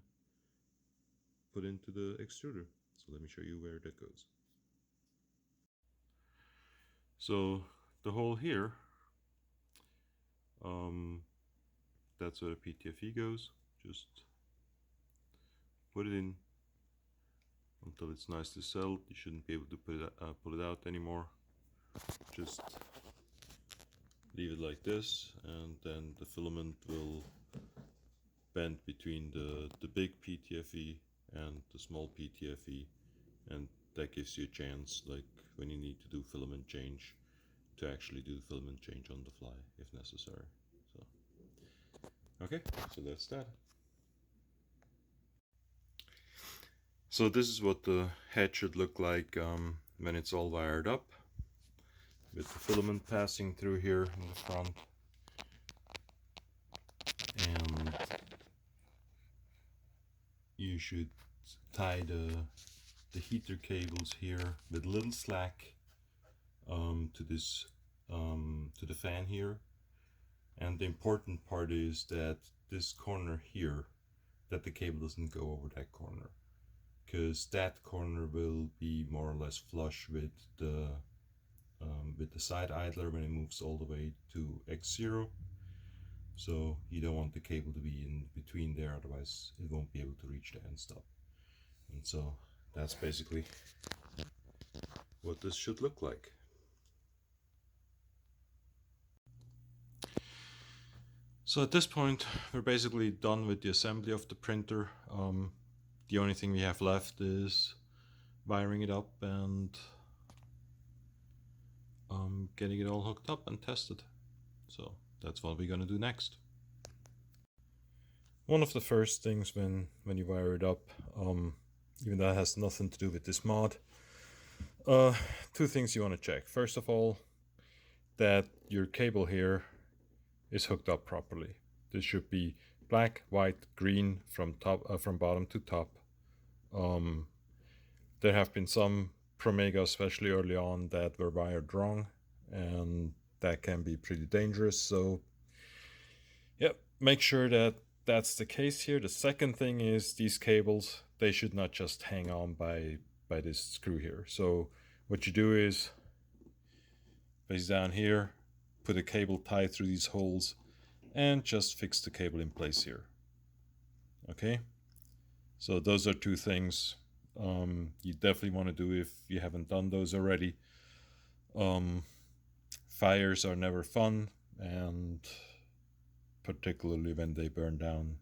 put into the extruder. So let me show you where that goes. So the hole here, that's where the PTFE goes. Just put it in until it's nicely settled. You shouldn't be able to pull it out anymore. Just leave it like this, and then the filament will bend between the big PTFE and the small PTFE, and that gives you a chance, like when you need to do filament change, to actually do filament change on the fly if necessary. So okay, so that's that. So this is what the head should look like when it's all wired up, with the filament passing through here in the front. And you should tie the heater cables here with a little slack to this to the fan here. And the important part is that this corner here, that the cable doesn't go over that corner, because that corner will be more or less flush with the side idler when it moves all the way to X0. So you don't want the cable to be in between there, otherwise it won't be able to reach the end stop. And so that's basically what this should look like. So at this point we're basically done with the assembly of the printer. The only thing we have left is wiring it up and getting it all hooked up and tested. So that's what we're gonna do next. One of the first things when you wire it up, even though it has nothing to do with this mod, two things you want to check. First of all, that your cable here is hooked up properly. This should be black, white, green from bottom to top. There have been some ProMega, especially early on, that were wired wrong, and that can be pretty dangerous. So yep, make sure that that's the case here. The second thing is these cables, they should not just hang on by this screw here. So what you do is base down here, put a cable tie through these holes, and just fix the cable in place here. Okay, so those are two things you definitely want to do if you haven't done those already. Fires are never fun, and particularly when they burn down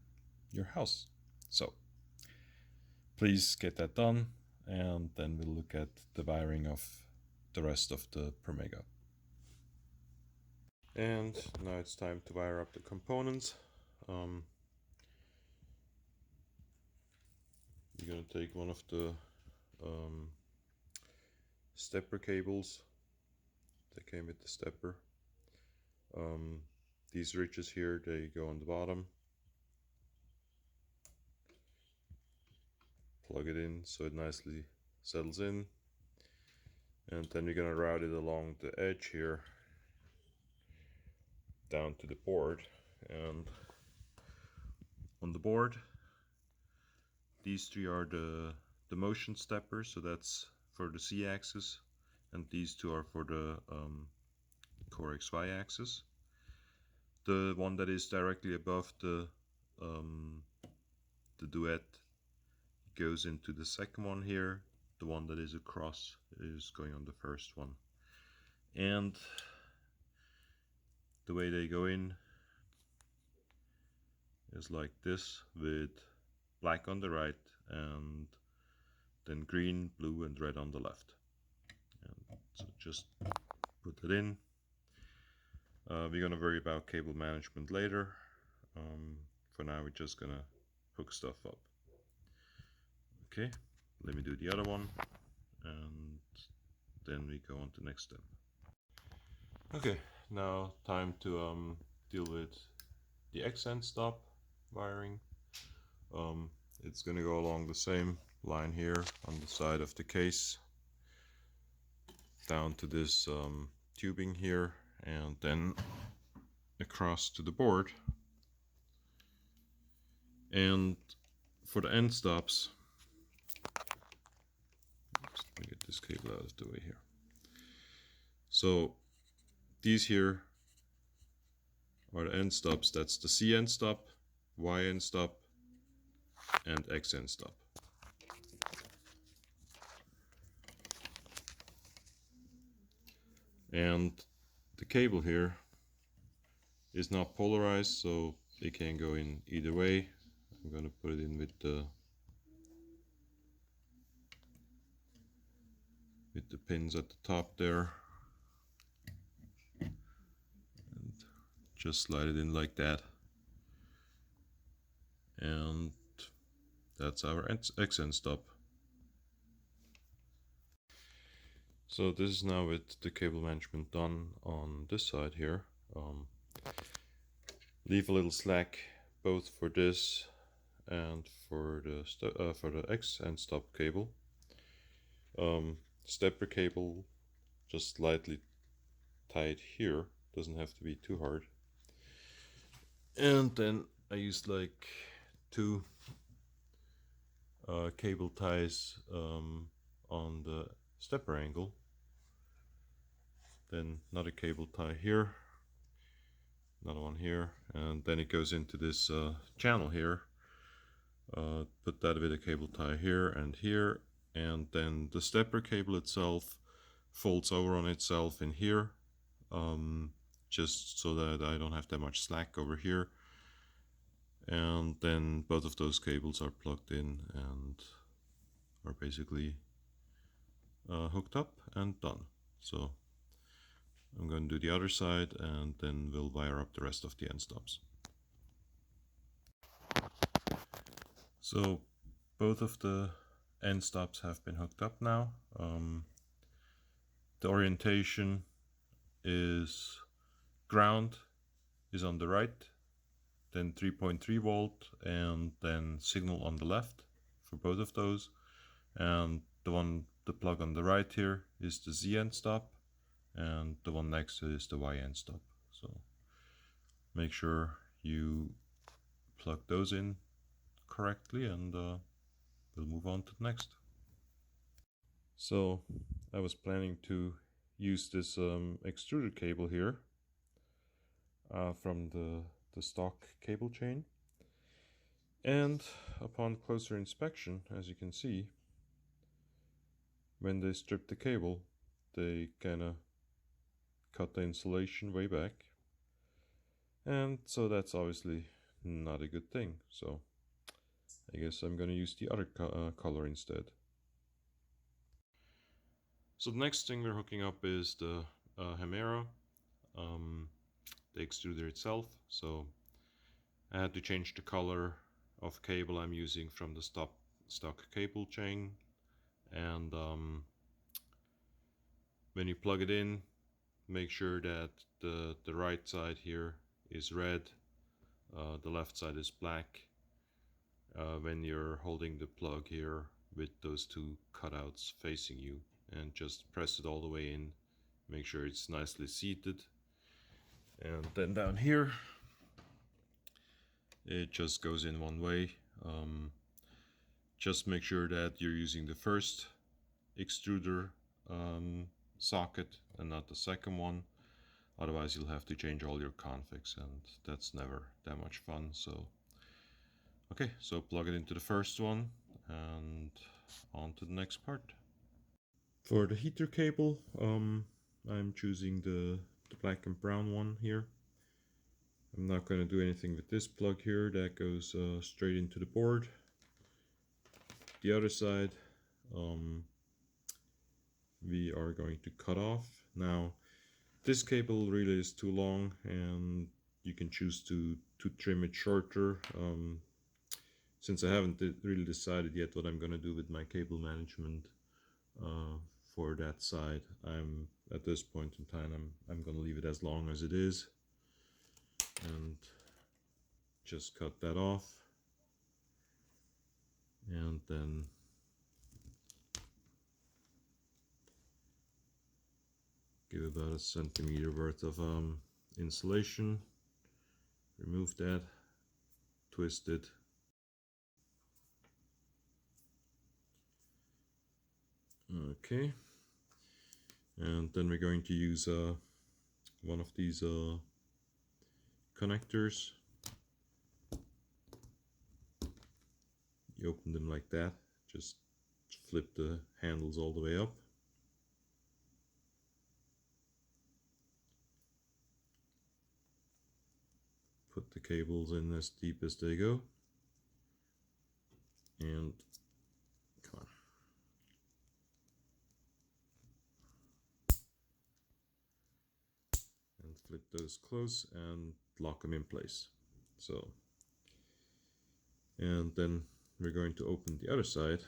your house. So please get that done, and then we'll look at the wiring of the rest of the ProMega. And now it's time to wire up the components. You're going to take one of the stepper cables that came with the stepper. These ridges here, they go on the bottom. Plug it in so it nicely settles in, and then you're going to route it along the edge here down to the board. And on the board, these three are the motion steppers, so that's for the Z axis, and these two are for the CoreXY axis. The one that is directly above the duet goes into the second one here. The one that is across is going on the first one. And the way they go in is like this, with black on the right and then green, blue and red on the left. And so just put it in. We're gonna worry about cable management later. For now we're just gonna hook stuff up. Okay, let me do the other one, and then we go on to the next step. Okay, now time to deal with the Z Endstop wiring. It's gonna go along the same line here on the side of the case, down to this tubing here, and then across to the board. And for the end stops, let me get this cable out of the way here. So these here are the end stops. That's the Z endstop, Y endstop, and X endstop. And the cable here is not polarized, so it can go in either way. I'm going to put it in with the pins at the top there, and just slide it in like that. And that's our X endstop. So this is now with the cable management done on this side here. Leave a little slack both for this and for the X endstop cable. Stepper cable just slightly tight here, doesn't have to be too hard. And then I used like 2 cable ties on the stepper angle, then another cable tie here, another one here, and then it goes into this channel here. Put that with a cable tie here, and then the stepper cable itself folds over on itself in here, just so that I don't have that much slack over here. And then both of those cables are plugged in and are basically hooked up and done. So I'm going to do the other side, and then we'll wire up the rest of the end stops. So both of the end stops have been hooked up now. The orientation is ground is on the right, then 3.3 volt, and then signal on the left for both of those. And the plug on the right here is the Z endstop, and the one next to it is the Y endstop. So make sure you plug those in correctly, and we'll move on to the next. So I was planning to use this extruder cable here from the stock cable chain, and upon closer inspection, as you can see, when they strip the cable, they kinda cut the insulation way back, and so that's obviously not a good thing. So I guess I'm gonna use the other color instead. So the next thing we're hooking up is the Hemera, the extruder itself. So I had to change the color of cable I'm using from the stock cable chain, and when you plug it in, make sure that the right side here is red, the left side is black. When you're holding the plug here with those 2 cutouts facing you, and just press it all the way in, make sure it's nicely seated. And then down here it just goes in one way. Just make sure that you're using the first extruder socket and not the second one, otherwise you'll have to change all your configs, and that's never that much fun. So okay, so plug it into the first one and on to the next part. For the heater cable, I'm choosing the black and brown one here. I'm not going to do anything with this plug here, that goes straight into the board. The other side, we are going to cut off. Now this cable really is too long, and you can choose to trim it shorter. Since I haven't really decided yet what I'm going to do with my cable management for that side, I'm at this point in time I'm going to leave it as long as it is, and just cut that off, and then give about a centimeter worth of insulation, remove that, twist it, Okay, and then we're going to use one of these connectors. You open them like that, just flip the handles all the way up. Put the cables in as deep as they go, and come on. And flip those close and lock them in place. So, and then we're going to open the other side.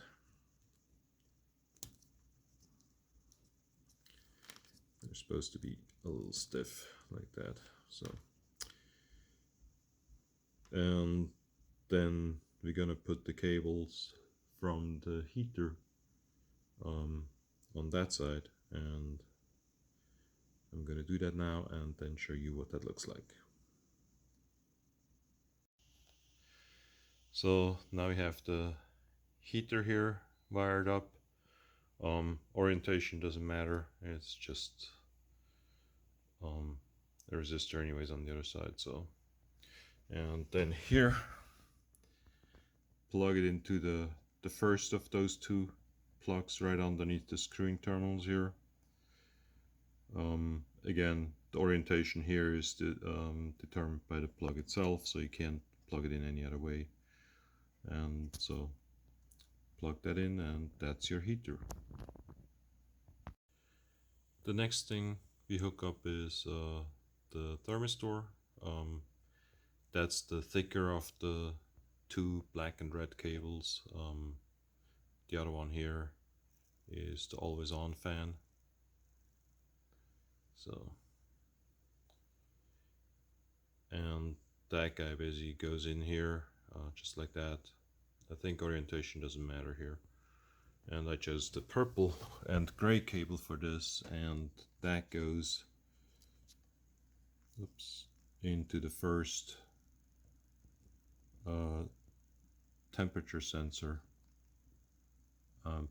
They're supposed to be a little stiff like that. So, and then we're gonna put the cables from the heater on that side, and I'm gonna do that now and then show you what that looks like. So now we have the heater here wired up. Orientation doesn't matter, it's just a resistor anyways on the other side. So, and then here, plug it into the first of those two plugs right underneath the screwing terminals here. Again, the orientation here is determined by the plug itself, so you can't plug it in any other way. And so plug that in, and that's your heater. The next thing we hook up is the thermistor. That's the thicker of the two black and red cables. The other one here is the always on fan. So, and that guy basically goes in here just like that. I think orientation doesn't matter here. And I chose the purple and gray cable for this, and that goes into the first temperature sensor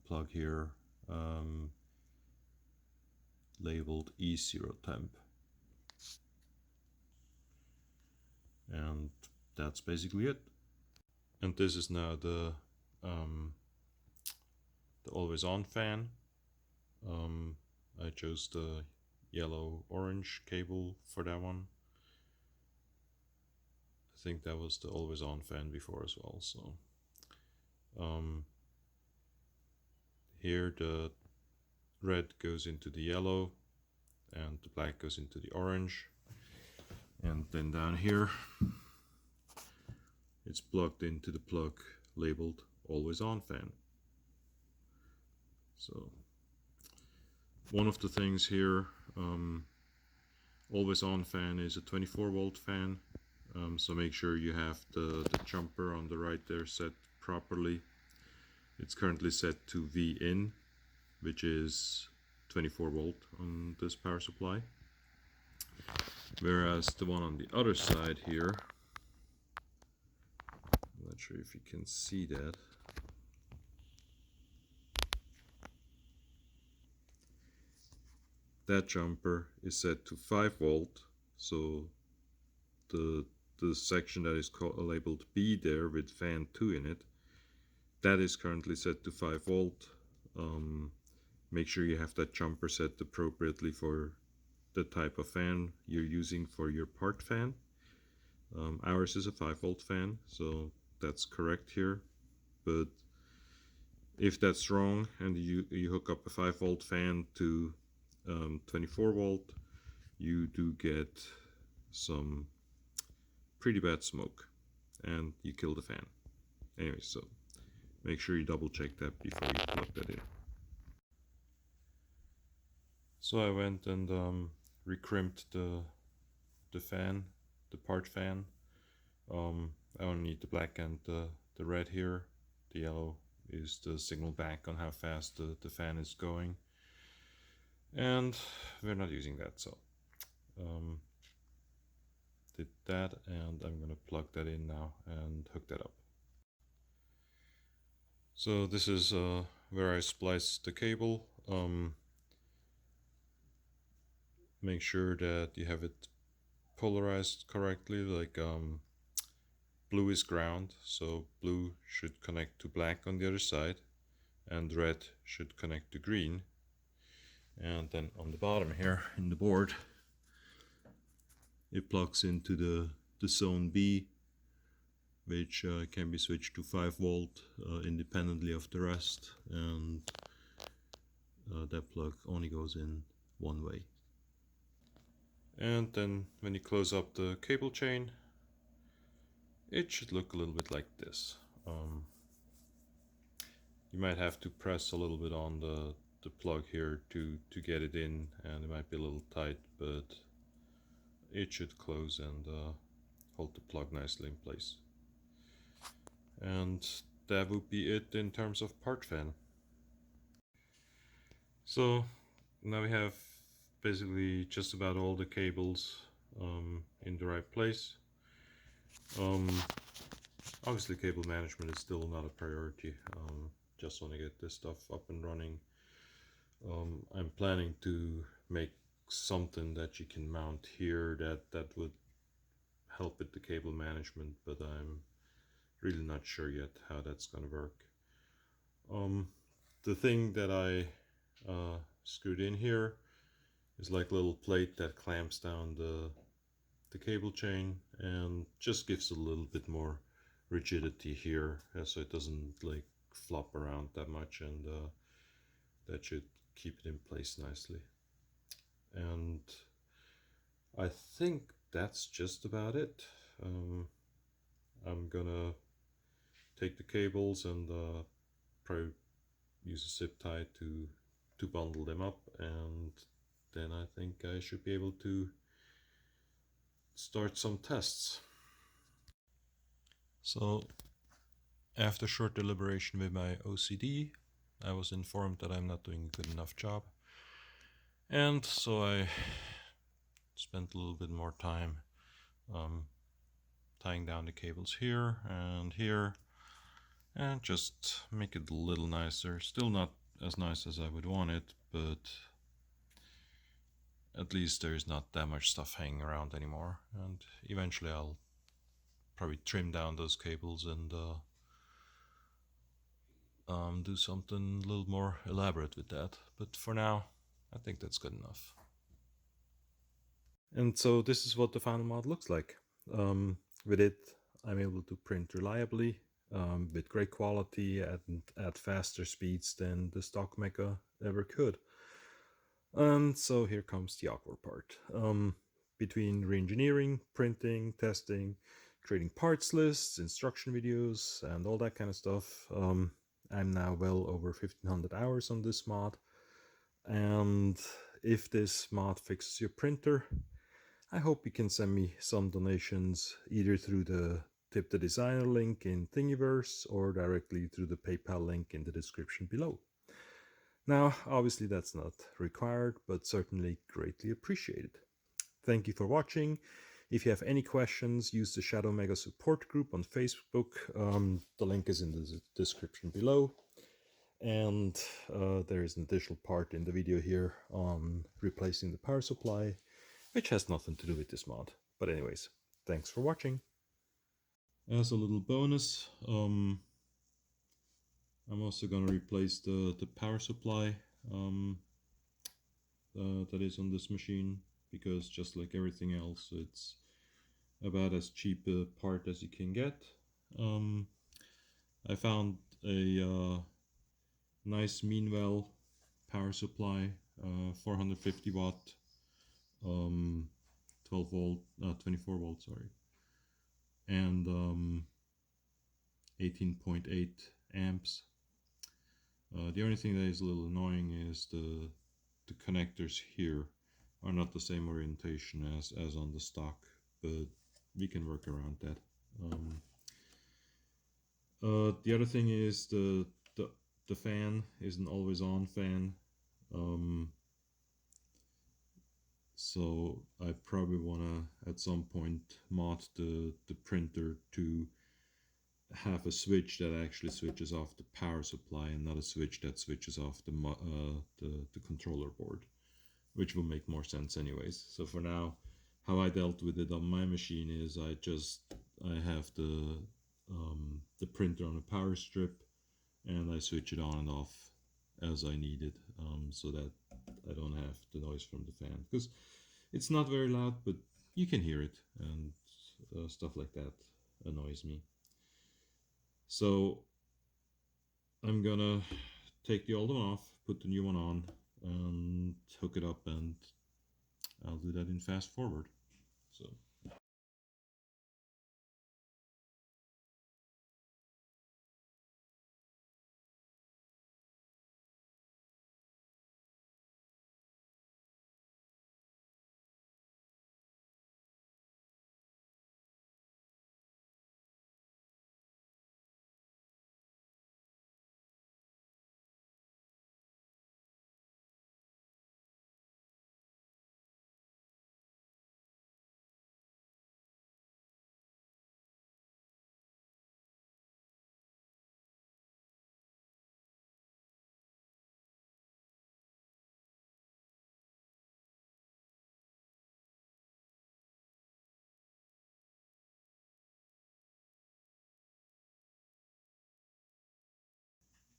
plug here, labeled E0 temp. And that's basically it. And this is now the always on fan. I chose the yellow orange cable for that one. I think that was the always on fan before as well. So here the red goes into the yellow and the black goes into the orange, and then down here it's plugged into the plug labeled always on fan. So one of the things here, always on fan is a 24-volt fan, so make sure you have the jumper on the right there set properly. It's currently set to V in, which is 24 volt on this power supply, whereas the one on the other side here, I'm not sure if you can see that, that jumper is set to 5 volt, so the section that is labeled B there with fan 2 in it, that is currently set to 5 volt. Make sure you have that jumper set appropriately for the type of fan you're using for your part fan. Ours is a 5 volt fan, so that's correct here, but if that's wrong and you hook up a 5 volt fan to 24 volt, you do get some pretty bad smoke and you kill the fan. Anyway, so make sure you double check that before you plug that in. So I went and recrimped the fan, the part fan. I only need the black and the red here. The yellow is the signal back on how fast the fan is going. And we're not using that, so did that, and I'm gonna plug that in now and hook that up. So this is where I spliced the cable. make sure that you have it polarized correctly, like blue is ground, so blue should connect to black on the other side, and red should connect to green. And then on the bottom here in the board, it plugs into the zone B, which can be switched to 5 volt independently of the rest, and that plug only goes in one way. And then when you close up the cable chain, it should look a little bit like this. You might have to press a little bit on the plug here to get it in, and it might be a little tight, but it should close and hold the plug nicely in place. And that would be it in terms of part fan. So now we have basically just about all the cables in the right place. Obviously cable management is still not a priority. Just want to get this stuff up and running. I'm planning to make something that you can mount here that would help with the cable management, but I'm really not sure yet how that's going to work. The thing that I screwed in here is like a little plate that clamps down the cable chain and just gives a little bit more rigidity here, so it doesn't like flop around that much, and that should keep it in place nicely. And I think that's just about it. I'm gonna take the cables and probably use a zip tie to bundle them up, and then I think I should be able to start some tests. So after short deliberation with my OCD, I was informed that I'm not doing a good enough job, and so I spent a little bit more time tying down the cables here and here, and just make it a little nicer. Still not as nice as I would want it, but at least there's not that much stuff hanging around anymore. And eventually I'll probably trim down those cables and do something a little more elaborate with that. But for now, I think that's good enough. And so this is what the final mod looks like. With it, I'm able to print reliably, with great quality and at faster speeds than the stock Mega ever could. And so here comes the awkward part. Between re-engineering, printing, testing, creating parts lists, instruction videos, and all that kind of stuff, I'm now well over 1500 hours on this mod. And if this mod fixes your printer, I hope you can send me some donations either through the Tip the Designer link in Thingiverse or directly through the PayPal link in the description below. Now, obviously that's not required, but certainly greatly appreciated. Thank you for watching. If you have any questions, use the ShadowMega support group on Facebook. The link is in the description below. And there is an additional part in the video here on replacing the power supply, which has nothing to do with this mod. But anyways, thanks for watching. As a little bonus, I'm also going to replace the power supply that is on this machine, because just like everything else, it's about as cheap a part as you can get. I found a nice Meanwell power supply, 450 watt, 12 volt, 24 volt, sorry, and 18.8 amps. The only thing that is a little annoying is the connectors here are not the same orientation as on the stock, but we can work around that. The other thing is the fan is an always on fan, so I probably want to at some point mod the printer to have a switch that actually switches off the power supply and not a switch that switches off the controller board, which will make more sense anyways. So for now, how I dealt with it on my machine is I have the printer on a power strip, and I switch it on and off as I need it, so that I don't have the noise from the fan, because it's not very loud, but you can hear it, and stuff like that annoys me. So I'm gonna take the old one off, put the new one on, and hook it up, and I'll do that in fast forward. So.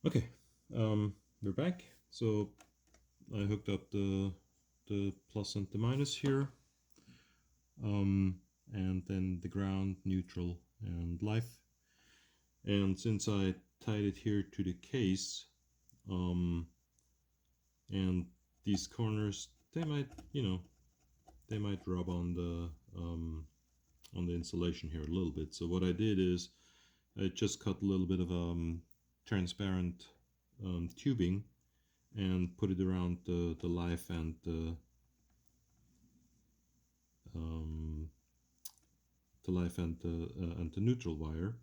Okay, we're back. So I hooked up the plus and the minus here, and then the ground, neutral, and live. And since I tied it here to the case, and these corners, they might, they might rub on the insulation here a little bit. So what I did is I just cut a little bit of transparent tubing and put it around the live and the live and the neutral wire,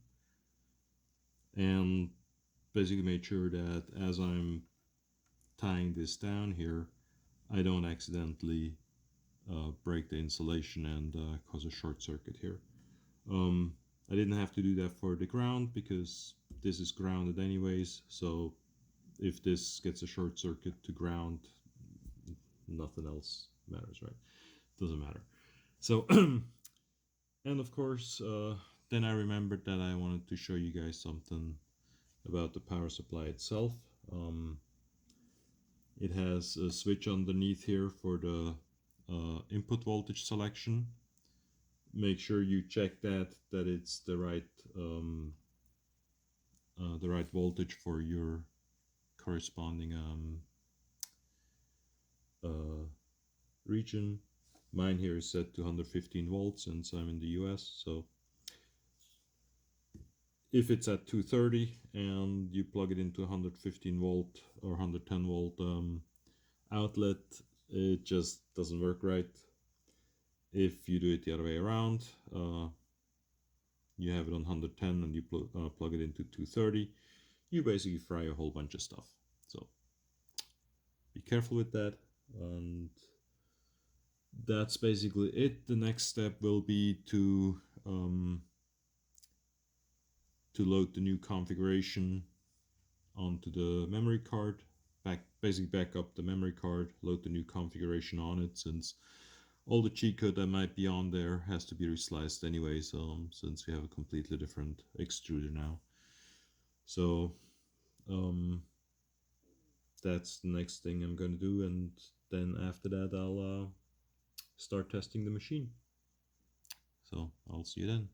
and basically made sure that as I'm tying this down here, I don't accidentally break the insulation and cause a short circuit here. I didn't have to do that for the ground because this is grounded anyways, so if this gets a short circuit to ground, nothing else matters, right? Doesn't matter. So and of course, then I remembered that I wanted to show you guys something about the power supply itself. It has a switch underneath here for the input voltage selection. Make sure you check that it's the right voltage for your corresponding region. Mine here is set to 115 volts since I'm in the US, so if it's at 230 and you plug it into 115 volt or 110 volt outlet, it just doesn't work right. If you do it the other way around, you have it on 110 and you plug it into 230, you basically fry a whole bunch of stuff. So be careful with that, and that's basically it. The next step will be to load the new configuration onto the memory card, basically back up the memory card, load the new configuration on it, since all the cheat code that might be on there has to be resliced anyways, since we have a completely different extruder now. So that's the next thing I'm going to do, and then after that I'll start testing the machine. So I'll see you then.